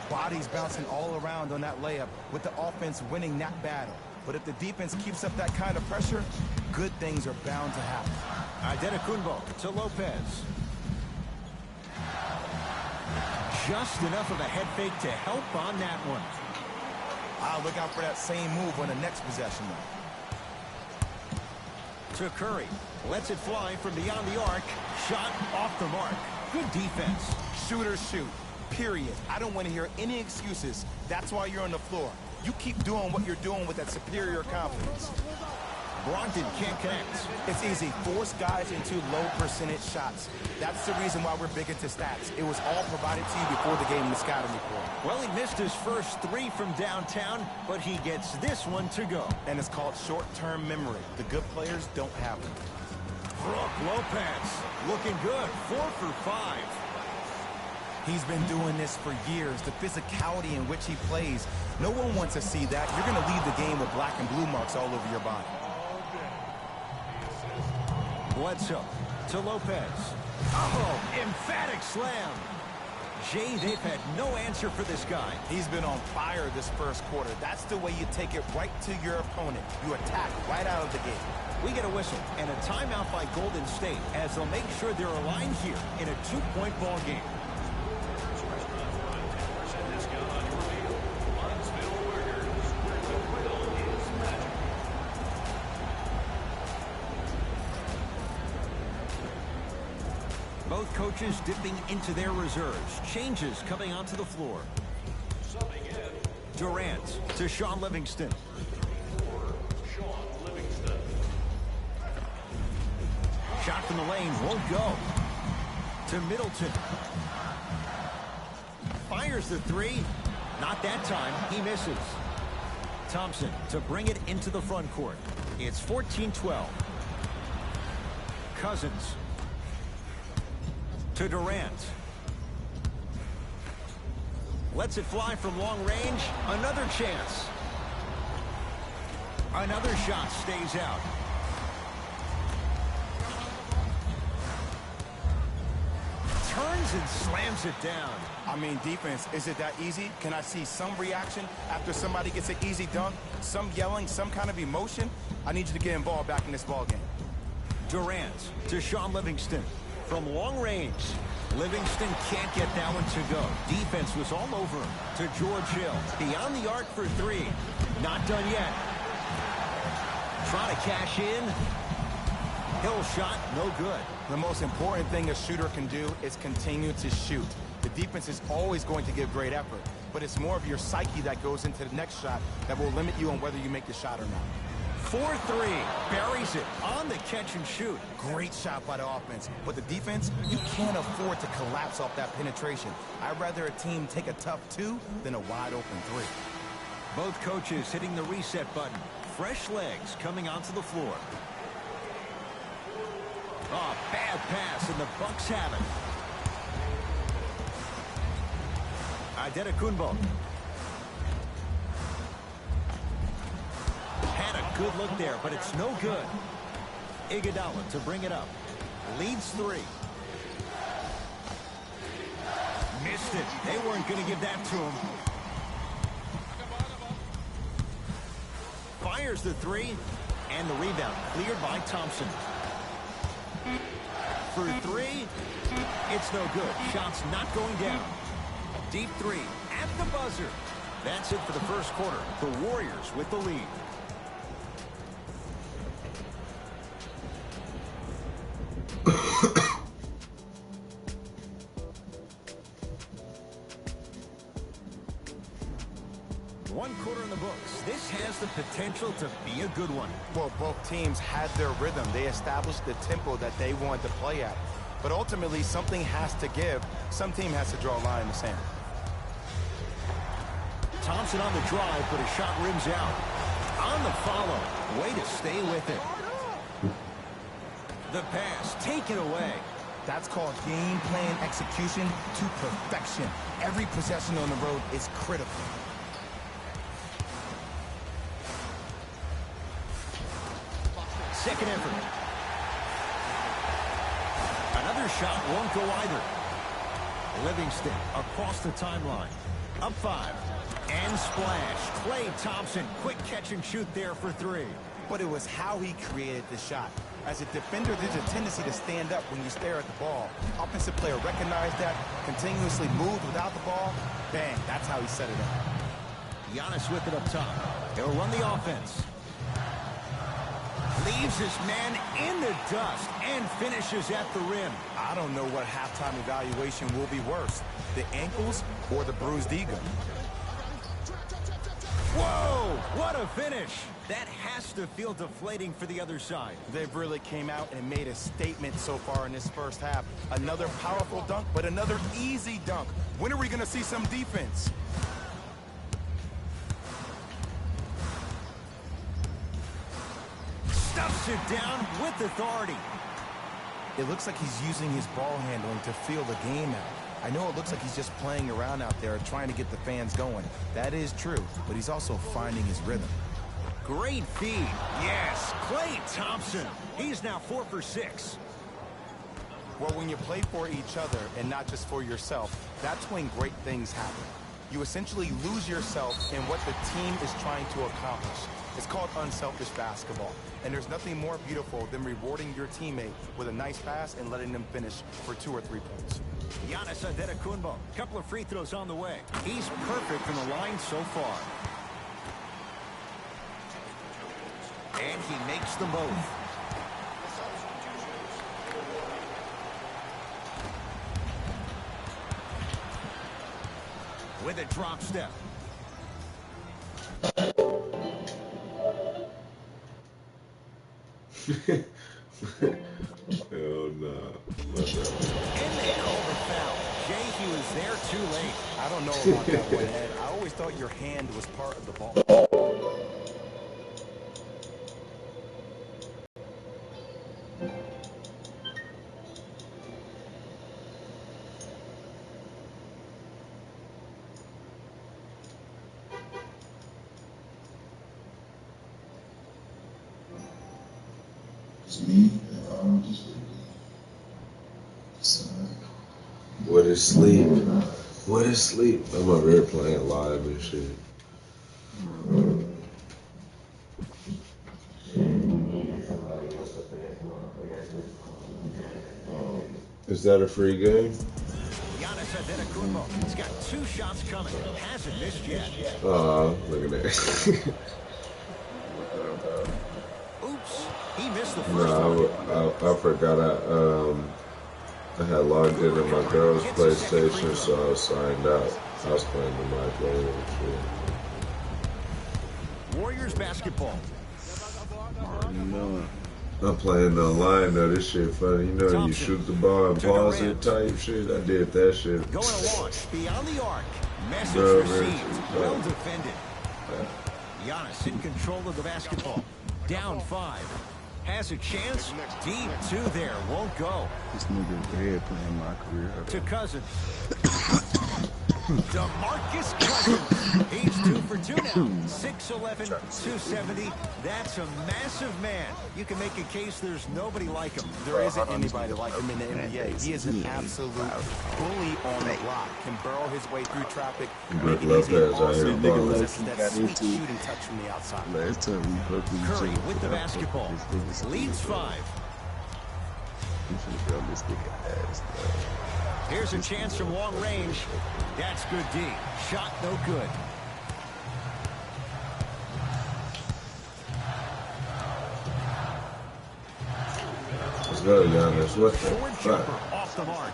Bodies bouncing all around on that layup with the offense winning that battle. But if the defense keeps up that kind of pressure, good things are bound to happen. Adetokunbo to Lopez. Just enough of a head fake to help on that one. I'll look out for that same move on the next possession, though. To Curry. Lets it fly from beyond the arc. Shot off the mark. Good defense. Shooters shoot. Period. I don't want to hear any excuses. That's why you're on the floor. You keep doing what you're doing with that superior confidence. Brogdon can't connect. It's easy. Force guys into low percentage shots. That's the reason why we're big into stats. It was all provided to you before the game in the scouting report. Well, he missed his first 3 from downtown, but he gets this one to go. And it's called short-term memory. The good players don't have them. Brooke Lopez looking good. 4 for 5. He's been doing this for years. The physicality in which he plays. No one wants to see that. You're going to leave the game with black and blue marks all over your body. Bledsoe to Lopez. Oh, emphatic slam. Jay, they've had no answer for this guy. He's been on fire this first quarter. That's the way you take it right to your opponent. You attack right out of the gate. We get a whistle and a timeout by Golden State as they'll make sure they're aligned here in a 2-point ball game. Both coaches dipping into their reserves. Changes coming onto the floor. Durant to Sean Livingston. Shot from the lane won't go. To Middleton. Fires the 3. Not that time. He misses. Thompson to bring it into the front court. It's 14-12. Cousins. To Durant. Lets it fly from long range. Another chance. Another shot stays out. Turns and slams it down. I mean, defense, is it that easy? Can I see some reaction after somebody gets an easy dunk? Some yelling, some kind of emotion? I need you to get involved back in this ball game. Durant to Sean Livingston. From long range, Livingston can't get that one to go. Defense was all over him. To George Hill. Beyond the arc for 3. Not done yet. Trying to cash in. Hill shot, no good. The most important thing a shooter can do is continue to shoot. The defense is always going to give great effort, but it's more of your psyche that goes into the next shot that will limit you on whether you make the shot or not. 4-3, buries it on the catch and shoot. Great shot by the offense, but the defense, you can't afford to collapse off that penetration. I'd rather a team take a tough 2 than a wide open 3. Both coaches hitting the reset button. Fresh legs coming onto the floor. Oh, bad pass, and the Bucks have it. Adetokunbo. Had a good look there, but it's no good. Iguodala to bring it up. Leads 3. Missed it. They weren't going to give that to him. Fires the 3, and the rebound cleared by Thompson. For 3, it's no good. Shot's not going down. Deep 3 at the buzzer. That's it for the first quarter. The Warriors with the lead. One quarter in the books. This has the potential to be a good one. Well, both teams had their rhythm. They established the tempo that they wanted to play at. But ultimately, something has to give. Some team has to draw a line in the sand. Thompson on the drive, but his shot rims out. On the follow. Way to stay with it. The pass taken away. That's called game plan execution to perfection. Every possession on the road is critical. Second effort. Another shot won't go either. Livingston across the timeline. Up 5. And splash. Klay Thompson, quick catch and shoot there for 3. But it was how he created the shot. As a defender, there's a tendency to stand up when you stare at the ball. Offensive player recognized that, continuously moved without the ball. Bang, that's how he set it up. Giannis with it up top. He'll run the offense. Leaves his man in the dust and finishes at the rim. I don't know what halftime evaluation will be worse, the ankles or the bruised ego. Whoa, what a finish. That has to feel deflating for the other side. They've really came out and made a statement so far in this first half. Another powerful dunk, but another easy dunk. When are we going to see some defense? Stuffs it down with authority. It looks like he's using his ball handling to feel the game out. I know it looks like he's just playing around out there trying to get the fans going. That is true, but he's also finding his rhythm. Great feed. Yes, Klay Thompson. He's now 4 for 6. Well, when you play for each other and not just for yourself, that's when great things happen. You essentially lose yourself in what the team is trying to accomplish. It's called unselfish basketball. And there's nothing more beautiful than rewarding your teammate with a nice pass and letting them finish for 2 or 3 points. Giannis Adetokunbo. Couple of free throws on the way. He's perfect from the line so far. And he makes them both. With a drop step. Hell no. And they call the foul. Jay, he was there too late. I don't know about that one, Ed. I always thought your hand was part of the ball. What is sleep? What is sleep? I'm over here playing live and shit. Is that a free game? Giannis Adetokunbo. He's got 2 shots coming. Hasn't missed yet. Look at that. Oops. He missed missed the first No, I forgot I had logged into my girl's PlayStation, so I was signed out. I was playing the my player and shit. Warriors basketball. I'm playing online though. This shit funny. You know, you shoot the ball and pause it type shit. I did that shit. Going along, beyond the arc. Message Bro, received. Well defended. Giannis in control of the basketball. Down 5. Has a chance. Deep 2 there. Won't go. This nigga red playing my career. To Cousins. DeMarcus Cousins. He's 2 for 2 now. 6'11", 270. That's a massive man. You can make a case there's nobody like him. There isn't anybody like him in the NBA. He is an absolute bully on the block. Can burrow his way through traffic. Brook Lopez out here balling. That sweet shooting touch from the outside. Curry with the basketball. Leads 5. Here's a chance from long range. That's good D. Shot no good. Let's go, Giannis. What the Jumper fuck? off the mark.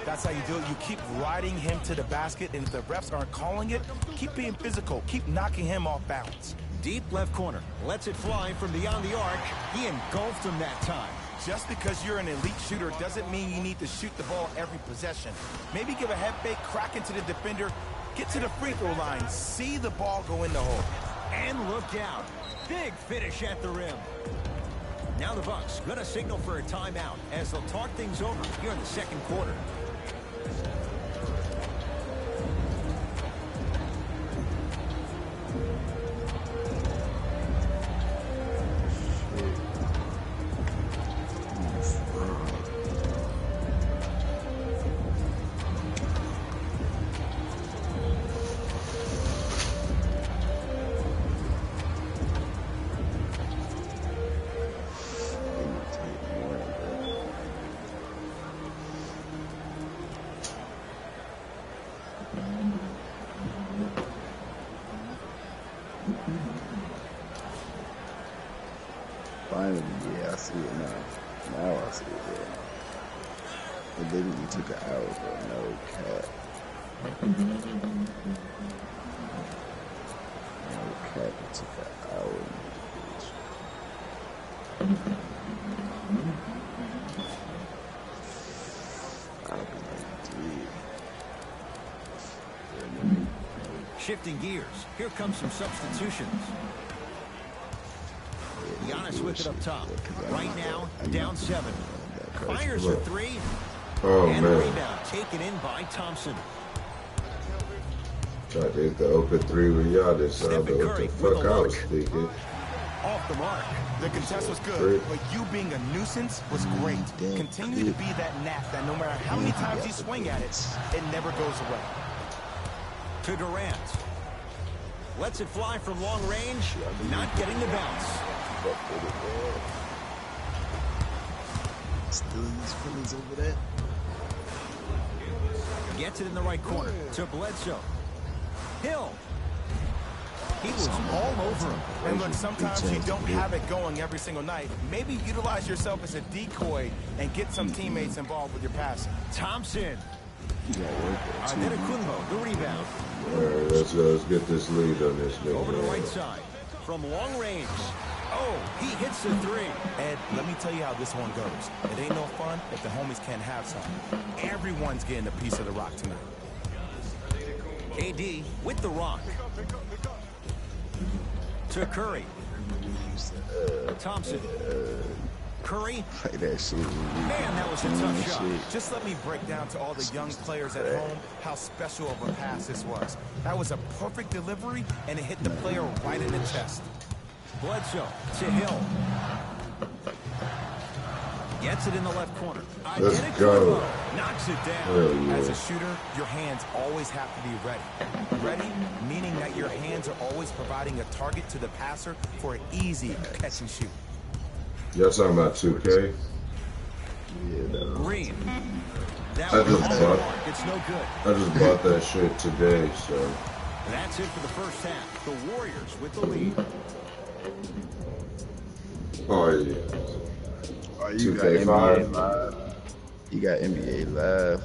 That's how you do it. You keep riding him to the basket, and if the refs aren't calling it, keep being physical. Keep knocking him off balance. Deep left corner. Lets it fly from beyond the arc. He engulfed him that time. Just because you're an elite shooter doesn't mean you need to shoot the ball every possession. Maybe give a head fake, crack into the defender, get to the free throw line, see the ball go in the hole. And look out. Big finish at the rim. Now the Bucks gonna signal for a timeout as they'll talk things over here in the second quarter. Finally, yeah, I see it now. Now I see it, yeah. It literally took an hour, bro. No cap. No cap, it took an hour. I'll be like, dude. Shifting gears. Here comes some substitutions. Giannis with it up top. Right now, down 7. Fires a 3. Oh, and a man. rebound taken in by Thompson. Tried to hit the open 3 with Giannis. I don't know what the fuck I was thinking. Off the mark. The contest was good, but you being a nuisance was great. Continue to be that gnat that no matter how many times you swing at it, it never goes away. To Durant. Lets it fly from long range. Not getting the bounce. Still these feelings over that. Gets it in the right corner to Bledsoe. Hill. He was all over him. And look, sometimes you don't have it going every single night. Maybe utilize yourself as a decoy and get some teammates involved with your passing. Thompson. Antetokounmpo, the rebound. All right, let's get this lead on this nigga. Over the right side. From long range. Oh, he hits the 3. Ed, let me tell you how this one goes. It ain't no fun if the homies can't have some. Everyone's getting a piece of the rock tonight. AD with the rock. To Curry. Thompson. Curry. Play that shit. Man, that was a tough shot. Just let me break down to all the young players at home how special of a pass this was. That was a perfect delivery, and it hit the player right in the chest. Bledsoe to Hill. Gets it in the left corner. Let's go. Knocks it down. Yeah. As a shooter, your hands always have to be ready. Ready, meaning that your hands are always providing a target to the passer for an easy catch and shoot. Y'all talking about 2K? Yeah, Green. That I was just off the bought- mark. It's no good. I just bought that shit today, so. That's it for the first half. The Warriors with the lead. Oh, yeah. Oh, you got NBA 2K5. Live. You got NBA Live.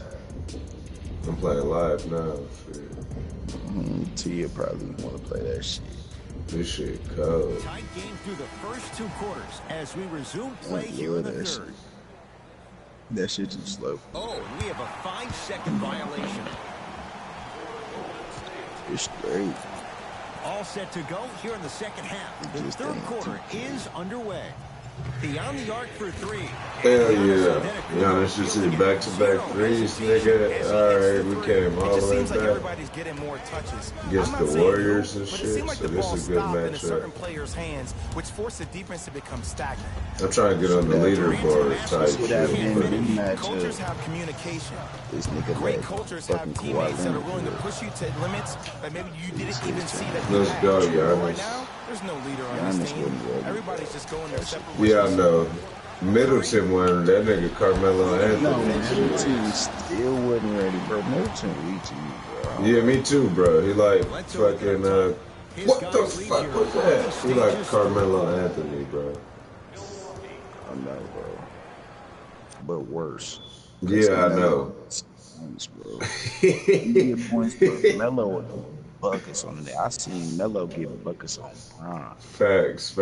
I'm playing live now. Shit. Tia probably want to play that shit. This shit cold. Tight game through the first 2 quarters as we resume I play here in the love that third. shit. That shit too slow. Oh, we have a 5-second violation. It's straight. All set to go here in the second half. The Just third ain't quarter is underway. Beyond the arc for 3. Hell yeah. Giannis just hit back-to-back threes, nigga. Alright, we came all the way Seems like back everybody's getting more touches. against I'm the not saying Warriors who, and but it seemed shit, like so the this ball is a good stopped in a certain matchup. player's hands, which forced the defense to become stagnant. I'm trying to get on the leaderboard type Should have been shit. the Cultures matchup. have communication. This nigga Great let cultures have fucking teammates that are Kawhi willing to Leonard push you to limits that maybe you didn't even see that you Let's had. go, But Giannis. right now, there's no leader on this Giannis team. wasn't ready. Everybody's just going their separate ways. Yeah, I know. Middleton won. That nigga Carmelo No, Anthony. Middleton still wasn't ready, bro. Middleton weak to you, bro. Yeah, me too, bro. He like fucking, what the fuck was that? He like Carmelo Anthony, bro. I know, bro. But worse. Yeah, I know. Points, bro. He get points, bro. Melo buckets on the day. I seen Melo get buckets on Prime. Facts.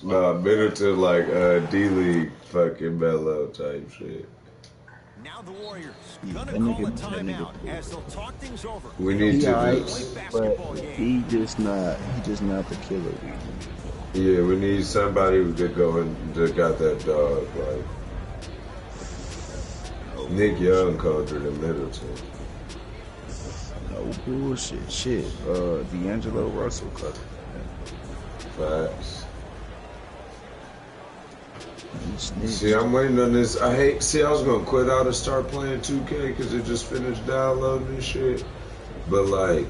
Nah, Middleton like D-League fucking Melo type shit. Now the Warriors Yeah, gonna that call nigga- a that timeout nigga- as they'll talk things over. We need He to alright, just, but he just not the killer. yeah, we need somebody who could go and that got that dog. Like Nick Young colder than Middleton. No bullshit. Shit. D'Angelo Russell cut. Facts. Snitched. See, I'm waiting on this. I was gonna quit out and start playing 2K because it just finished downloading and shit. But like,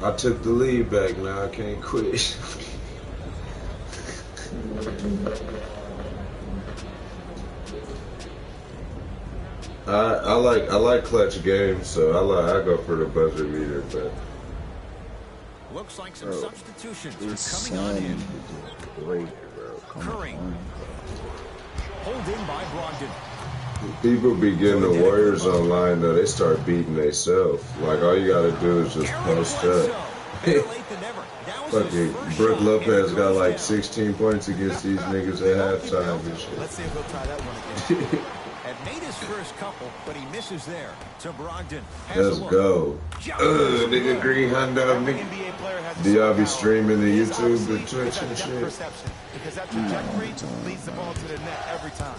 I took the lead back. Now I can't quit. I like clutch games, so I go for the buzzer beater. But Looks like some Bro, substitutions this are coming on son in. is just great, bro. Come Curry. on. Pulled in by Brogdon. people be getting the Warriors online though. They start beating themselves. Like all you gotta do is just post up. Better late than never. That was his Fucking first Brook shot, Lopez and it got goes like down. 16 points against these niggas at halftime and shit. Let's see if he'll try that one again. Had made his first couple, but he misses there. To Brogdon. Has Let's a look. go. Nigga Green Hundo, Every nigga. NBA player has a Do y'all be superpower. streaming the It is YouTube, the obviously Twitch that and depth shit? perception, because that trajectory leads the ball to the net every time.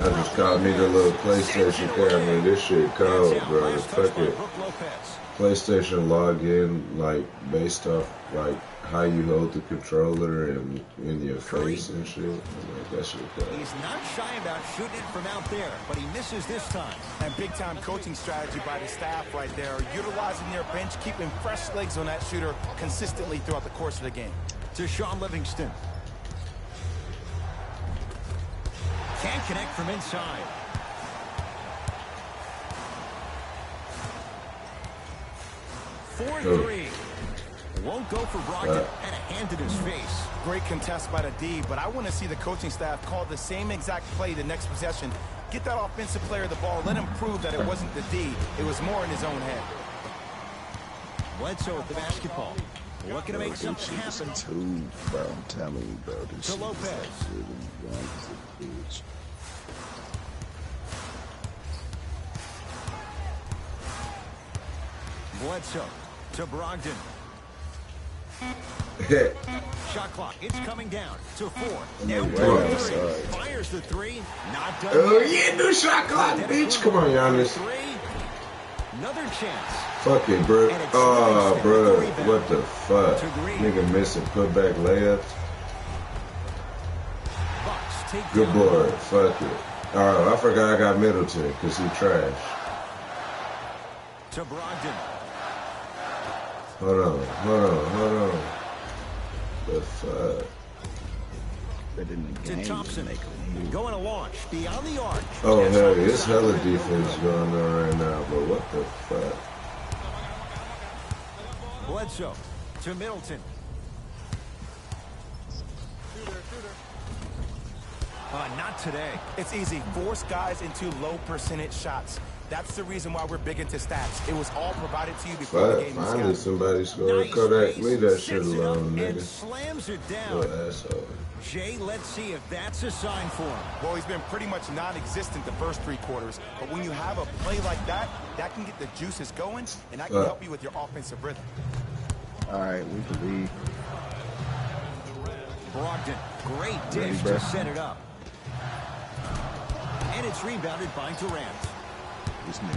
I just caught me the little PlayStation camera. This shit cold, bro. Last touch Fuck by it. Brook Lopez. PlayStation login, like, based off, like, how you hold the controller and in your face and shit. Like, that shit cold. He's not shy about shooting it from out there, but he misses this time. And big-time coaching strategy by the staff right there, utilizing their bench, keeping fresh legs on that shooter consistently throughout the course of the game. To Sean Livingston. Can't connect from inside. Four three. Won't go for Brogdon. Had a hand in his face. Great contest by the D, but I want to see the coaching staff call the same exact play the next possession. Get that offensive player the ball. Let him prove that it wasn't the D. It was more in his own head. Bledsoe with the basketball. Looking to make This something shit is happen. too, bro. I'm telling you, bro. This To shit Lopez. is like really young as a bitch. Bledsoe to Brogdon. Shot clock. It's coming down to 4. Now right down outside. 3. Fires the 3. Not done. Oh, yet. yeah, no shot clock, bitch. Come on, Giannis. 3. Another chance. Fuck it, bro. And it's Oh, Livingston bro. with the rebound. What the fuck? To Green. Nigga missing putback layups. Bucks take Good down. boy. Fuck it. Alright, I forgot I got Middleton because he trash. To Brogdon. Hold on. The fuck? But in the To game, Thompson. make a move. Going to launch. Beyond the arc. Oh, Gets hell on yeah. the It's side hella of the defense field. going on right now, but what the fuck? Bledsoe to Middleton. Not today. It's easy. Force guys into low percentage shots. That's the reason why we're big into stats. It was all provided to you before the But game finally began. somebody scored. Nice Kodak, space, leave that shit sets it up, alone, and nigga. slams it down. Little asshole. Jay, let's see if that's a sign for him. Well, he's been pretty much non-existent the first 3 quarters, but when you have a play like that, that can get the juices going, and that can help you with your offensive rhythm. All right, we believe. Brogdon, great dish to set it up. And it's rebounded by Durant.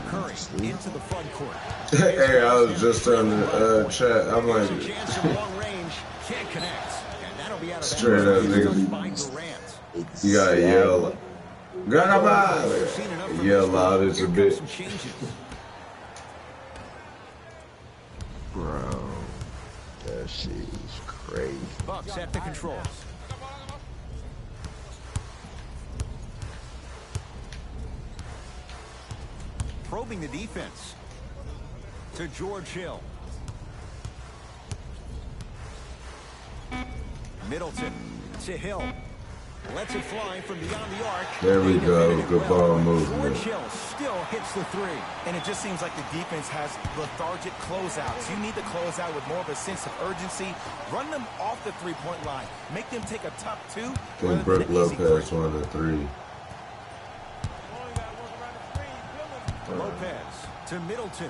Curry into the front court. Hey, I was just on the chat. I'm like, Chance from long range, can't connect. And that'll be out of straight up, nigga. by Durant. You gotta yell. Gotta yell loud as a bitch. Bro, that shit is crazy. Bucks at the controls. Probing the defense to George Hill. Middleton to Hill. Lets it fly from beyond the arc. There we go. Good ball movement. George Hill still hits the 3. And it just seems like the defense has lethargic closeouts. You need to close out with more of a sense of urgency. Run them off the 3-point line. Make them take a tough 2. I think Brook Lopez won the 3. Lopez to Middleton.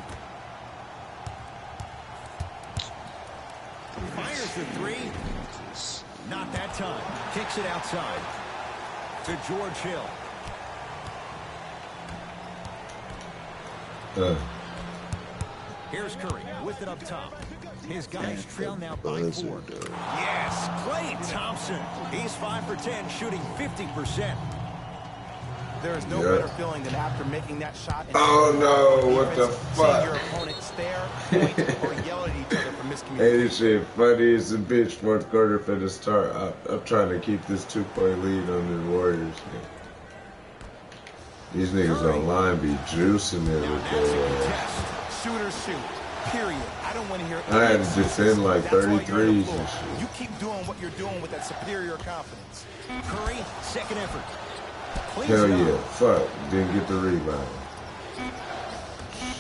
Fires the 3. Not that time. Kicks it outside to George Hill. Here's Curry with it up top. His guys trail now by 4. Yes, Klay Thompson. He's 5 for 10, shooting 50%. There is no better feeling than after making that shot. Oh no, what the fuck? Seeing your opponent stare, point, or yell at each other for miscommunication. Hey, this shit funny as a bitch. 4th quarter for the start. I'm trying to keep this 2-point lead on the Warriors. These niggas online be juicing everything. Shooters shoot. Period. I don't want to hear. I had to defend like 33s and shit. You keep doing what you're doing with that superior confidence. Curry, second effort. Hell yeah. Fuck. Didn't get the rebound.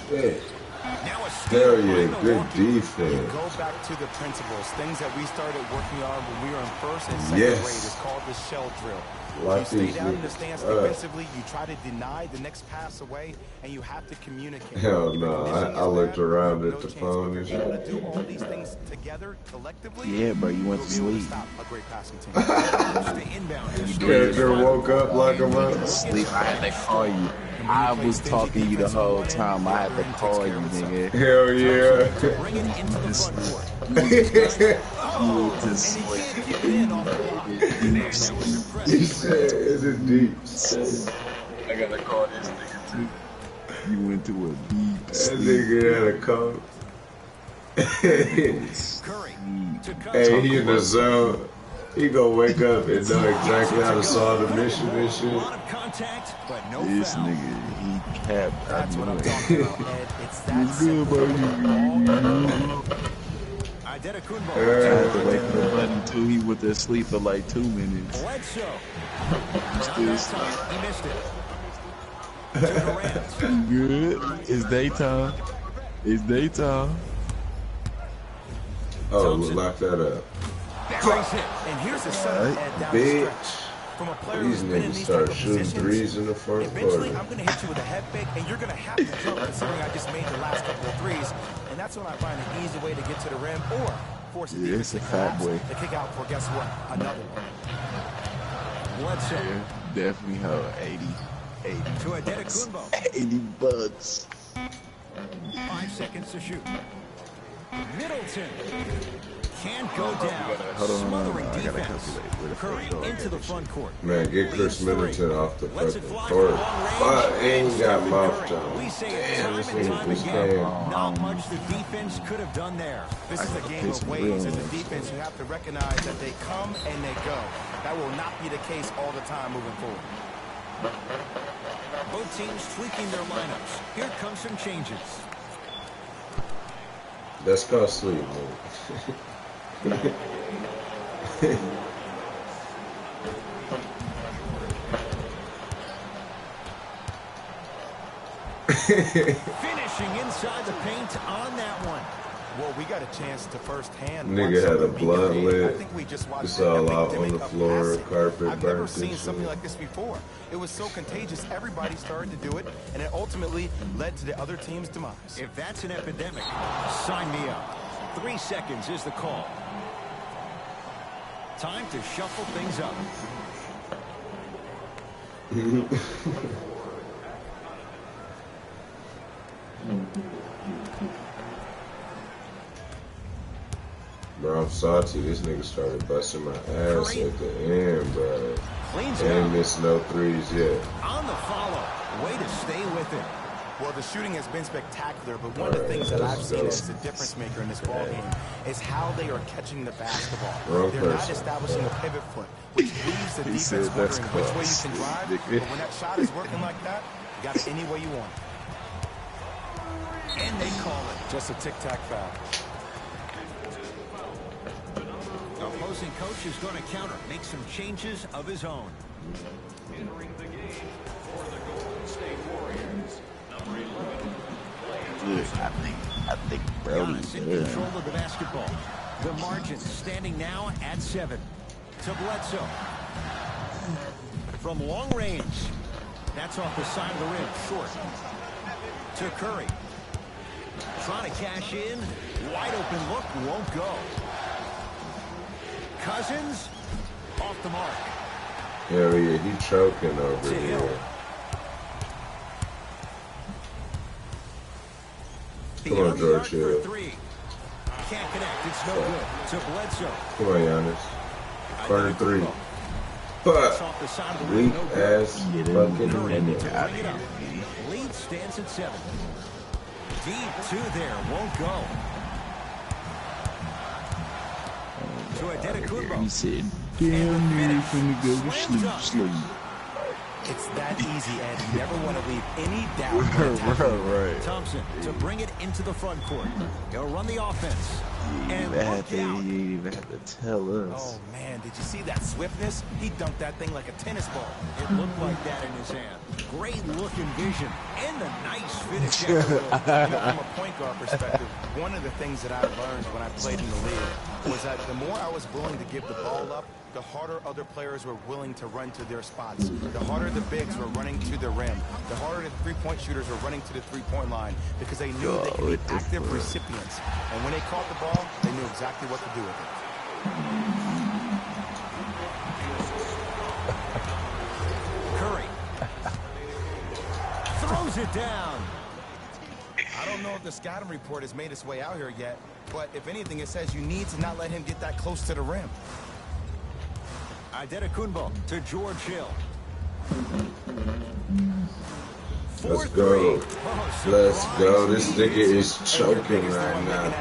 Shit. Hell yeah. Good defense. Go back to the principles. Things that we started working on when we were in 1st and 2nd grade. It's called the shell drill. You stay down in the stance defensively, you try to deny the next pass away, and you have to communicate. Hell no. I looked around at the phone and shit. Able to do all these things together, collectively. Yeah, bro, you went to sleep. A great passing team. Character woke up like a mother. Sleep. I had to call you. I was talking to you the whole time. I had to call you, nigga. Hell yeah. Bring it into the front court. You went to sleep. He said, is it deep? I gotta call this nigga too. You went to a deep That nigga had a cold. Hey, he in the zone. He gonna wake up and know exactly how to solve the mission and shit. This nigga, he capped. That's what I'm talking about, Ed. It's that I had to wait for the button too. He went to sleep for like 2 minutes. Still sleep. Good. It's daytime. It's daytime. Oh, lock that up. And here's a setup, Ed, down the Bitch. stretch. From a player These who's been in niggas these start type of shooting positions, threes in the 4th eventually quarter. I'm going to hit you with a head fake, and you're going to have to jump considering I just made the last couple of threes. And that's when I find an easy way to get to the rim or force the defense to collapse to kick out for, guess what, another one. Yeah, definitely how 80 bucks. 5 seconds to shoot. Middleton can't go down. Smothering defense. Curry into the front court. Man, get Chris Middleton off the fucking court. But ain't got mouth down. Damn, this nigga just came. Not much the defense could have done there. This is a game of waves. As a defense, you have to recognize that they come and they go. That will not be the case all the time moving forward. Both teams tweaking their lineups. Here comes some changes. That's called sleep, man. Finishing inside the paint on that one. Well, we got a chance to firsthand. Nigga had a blood lid. I think we just watched It's all out on the floor, acid. carpet I've never burnt seen and something shit. like this before. It was so contagious, everybody started to do it, and it ultimately led to the other team's demise. If that's an epidemic, sign me up. 3 seconds is the call. Time to shuffle things up. Bro, I'm salty. This nigga started busting my ass at the end, bro. Ain't missed no threes yet. On the follow. Way to stay with it. Well, the shooting has been spectacular, but one of the things that I've seen as the difference maker in this ballgame is how they are catching the basketball. They're not establishing a pivot foot, which leaves the defense wondering which way you can drive. But when that shot is working like that, you got it any way you want. And they call it. Just a tic-tac foul. Opposing coach is going to counter, make some changes of his own. Entering the game for the Golden State Warriors, number 11. I think Brody's in control of the basketball. The margin standing now at 7. To Bledsoe. From long range. That's off the side of the rim. Short. To Curry. Trying to cash in. Wide open look. Won't go. Cousins. Off the mark. Hell yeah, he choking over here. Come on, George Hill. Can't connect. It's no good. To Bledsoe. Come on, Giannis. Corner 3. But weak ass fucking nigga. Lead stands at 7. Deep 2 there. Won't go. To Adetokunbo. He said, damn, you're finna go to sleep. It's that easy, and you never want to leave any doubt. Right. Thompson to bring it into the front court. He'll run the offense. You ain't even have to tell us. Oh, man, did you see that swiftness? He dunked that thing like a tennis ball. It looked like that in his hand. Great looking vision. And the nice finish. From a point guard perspective, one of the things that I learned when I played in the league was that the more I was willing to give the ball up, the harder other players were willing to run to their spots. The harder the bigs were running to the rim. The harder the three-point shooters were running to the three-point line because they knew they could be active recipients. And when they caught the ball, they knew exactly what to do with it. Curry. Throws it down. I don't know if the scouting report has made its way out here yet, but if anything, it says you need to not let him get that close to the rim. Adetokunbo to George Hill. Let's go. Let's go. This nigga is choking right now.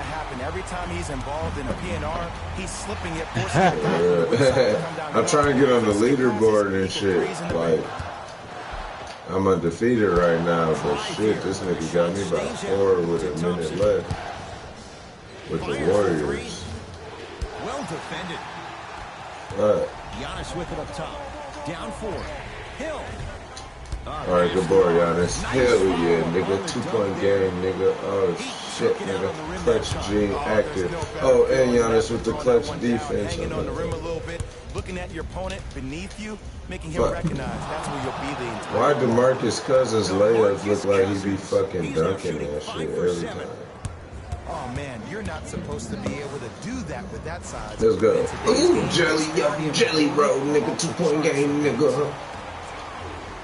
Every time he's involved in a PNR, he's slipping it, forcing it. I'm trying to get on the leaderboard and shit. Like, I'm undefeated right now, but shit, this nigga got me by 4 with a minute left with the Warriors. Well defended. What? Giannis with it up top. Down 4. Hill. Alright, good boy, Giannis. Hell yeah, nigga. 2-point game, nigga. Oh, shit, nigga. Clutch G active. Oh, and Giannis with the clutch defense. Hanging on the rim a little bit, looking at your opponent beneath you, making him recognize that's where you'll be the entire. Why DeMarcus Cousins layups look like he be fucking dunking that shit every time? Oh man, you're not supposed to be able to do that with that size. Let's go. Ooh, jelly roll, nigga. 2-point game, nigga.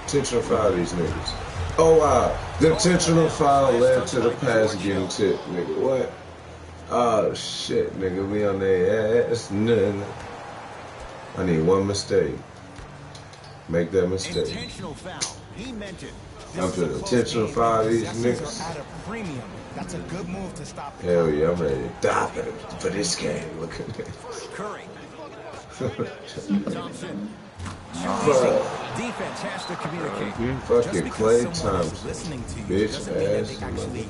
Intentional foul these niggas. Oh wow, the intentional foul led to the pass getting tipped, nigga. What? Oh shit, nigga. We on their ass, nigga. I need one mistake. Make that mistake. Intentional foul. He meant it. I'm finna intentional foul these niggas. At a premium. That's a good move to stop the Hell yeah, I'm ready to die for this game. Look at that. Curry. Thompson. Defense has to communicate. Fucking Klay Thompson. Listening to you Bitch doesn't mean that ass they actually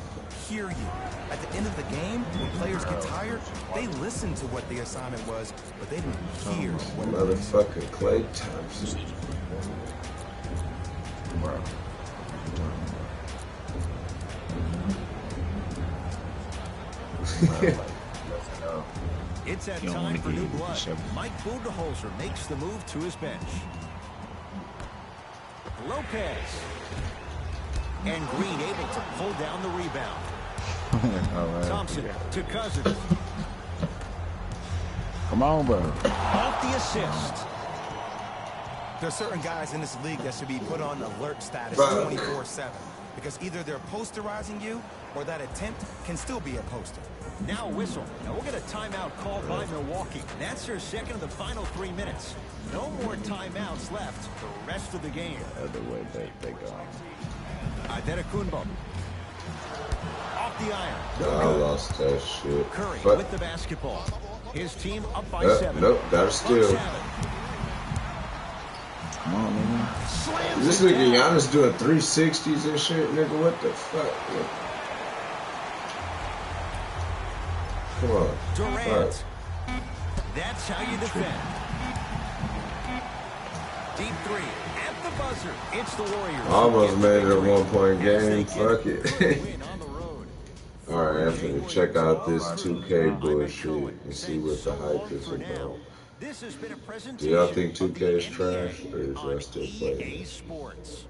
hear you. At the end of the game, when players get tired, they listen to what the assignment was, but they didn't hear what it was. Motherfucking Klay Thompson. It's that time for new blood. Mike Budenholzer makes the move to his bench. Lopez. And Green able to pull down the rebound. Right. Thompson to Cousins. Come on, bro. Off the assist. There's certain guys in this league that should be put on alert status 24/7 because either they're posterizing you or that attempt can still be a poster. Now whistle. Now we'll get a timeout called by Milwaukee. That's their second of the final 3 minutes. No more timeouts left the rest of the game. The other way they go. Adetokunbo. Off the iron. I lost that shit. Curry But, with the basketball. His team up by 7. Nope, that's still. Come on, nigga. This nigga Giannis doing 360s and shit, nigga. What the fuck? Come on. Durant. That's how you defend. Deep 3 at the buzzer. It's the Warriors. Almost made it a 1-point game. Fuck it. Alright, I'm gonna check out this 2K bullshit and see what the hype is about. Do y'all think 2K is trash, or is y'all still playing it?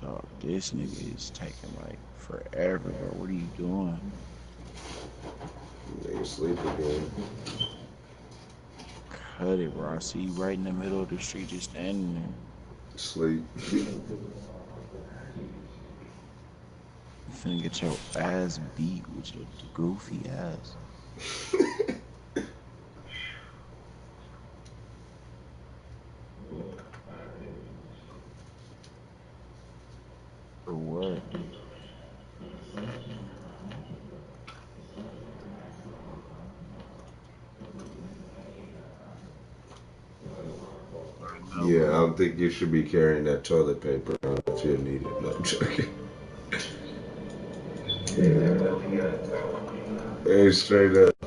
Dog, this nigga is taking like forever, bro. What are you doing? Nigga sleep again. Cut it, bro. I see you right in the middle of the street just standing there. Sleep. You finna get your ass beat with your goofy ass. For what? Yeah, I don't think you should be carrying that toilet paper if you need it. No, I'm joking. Hey, straight up.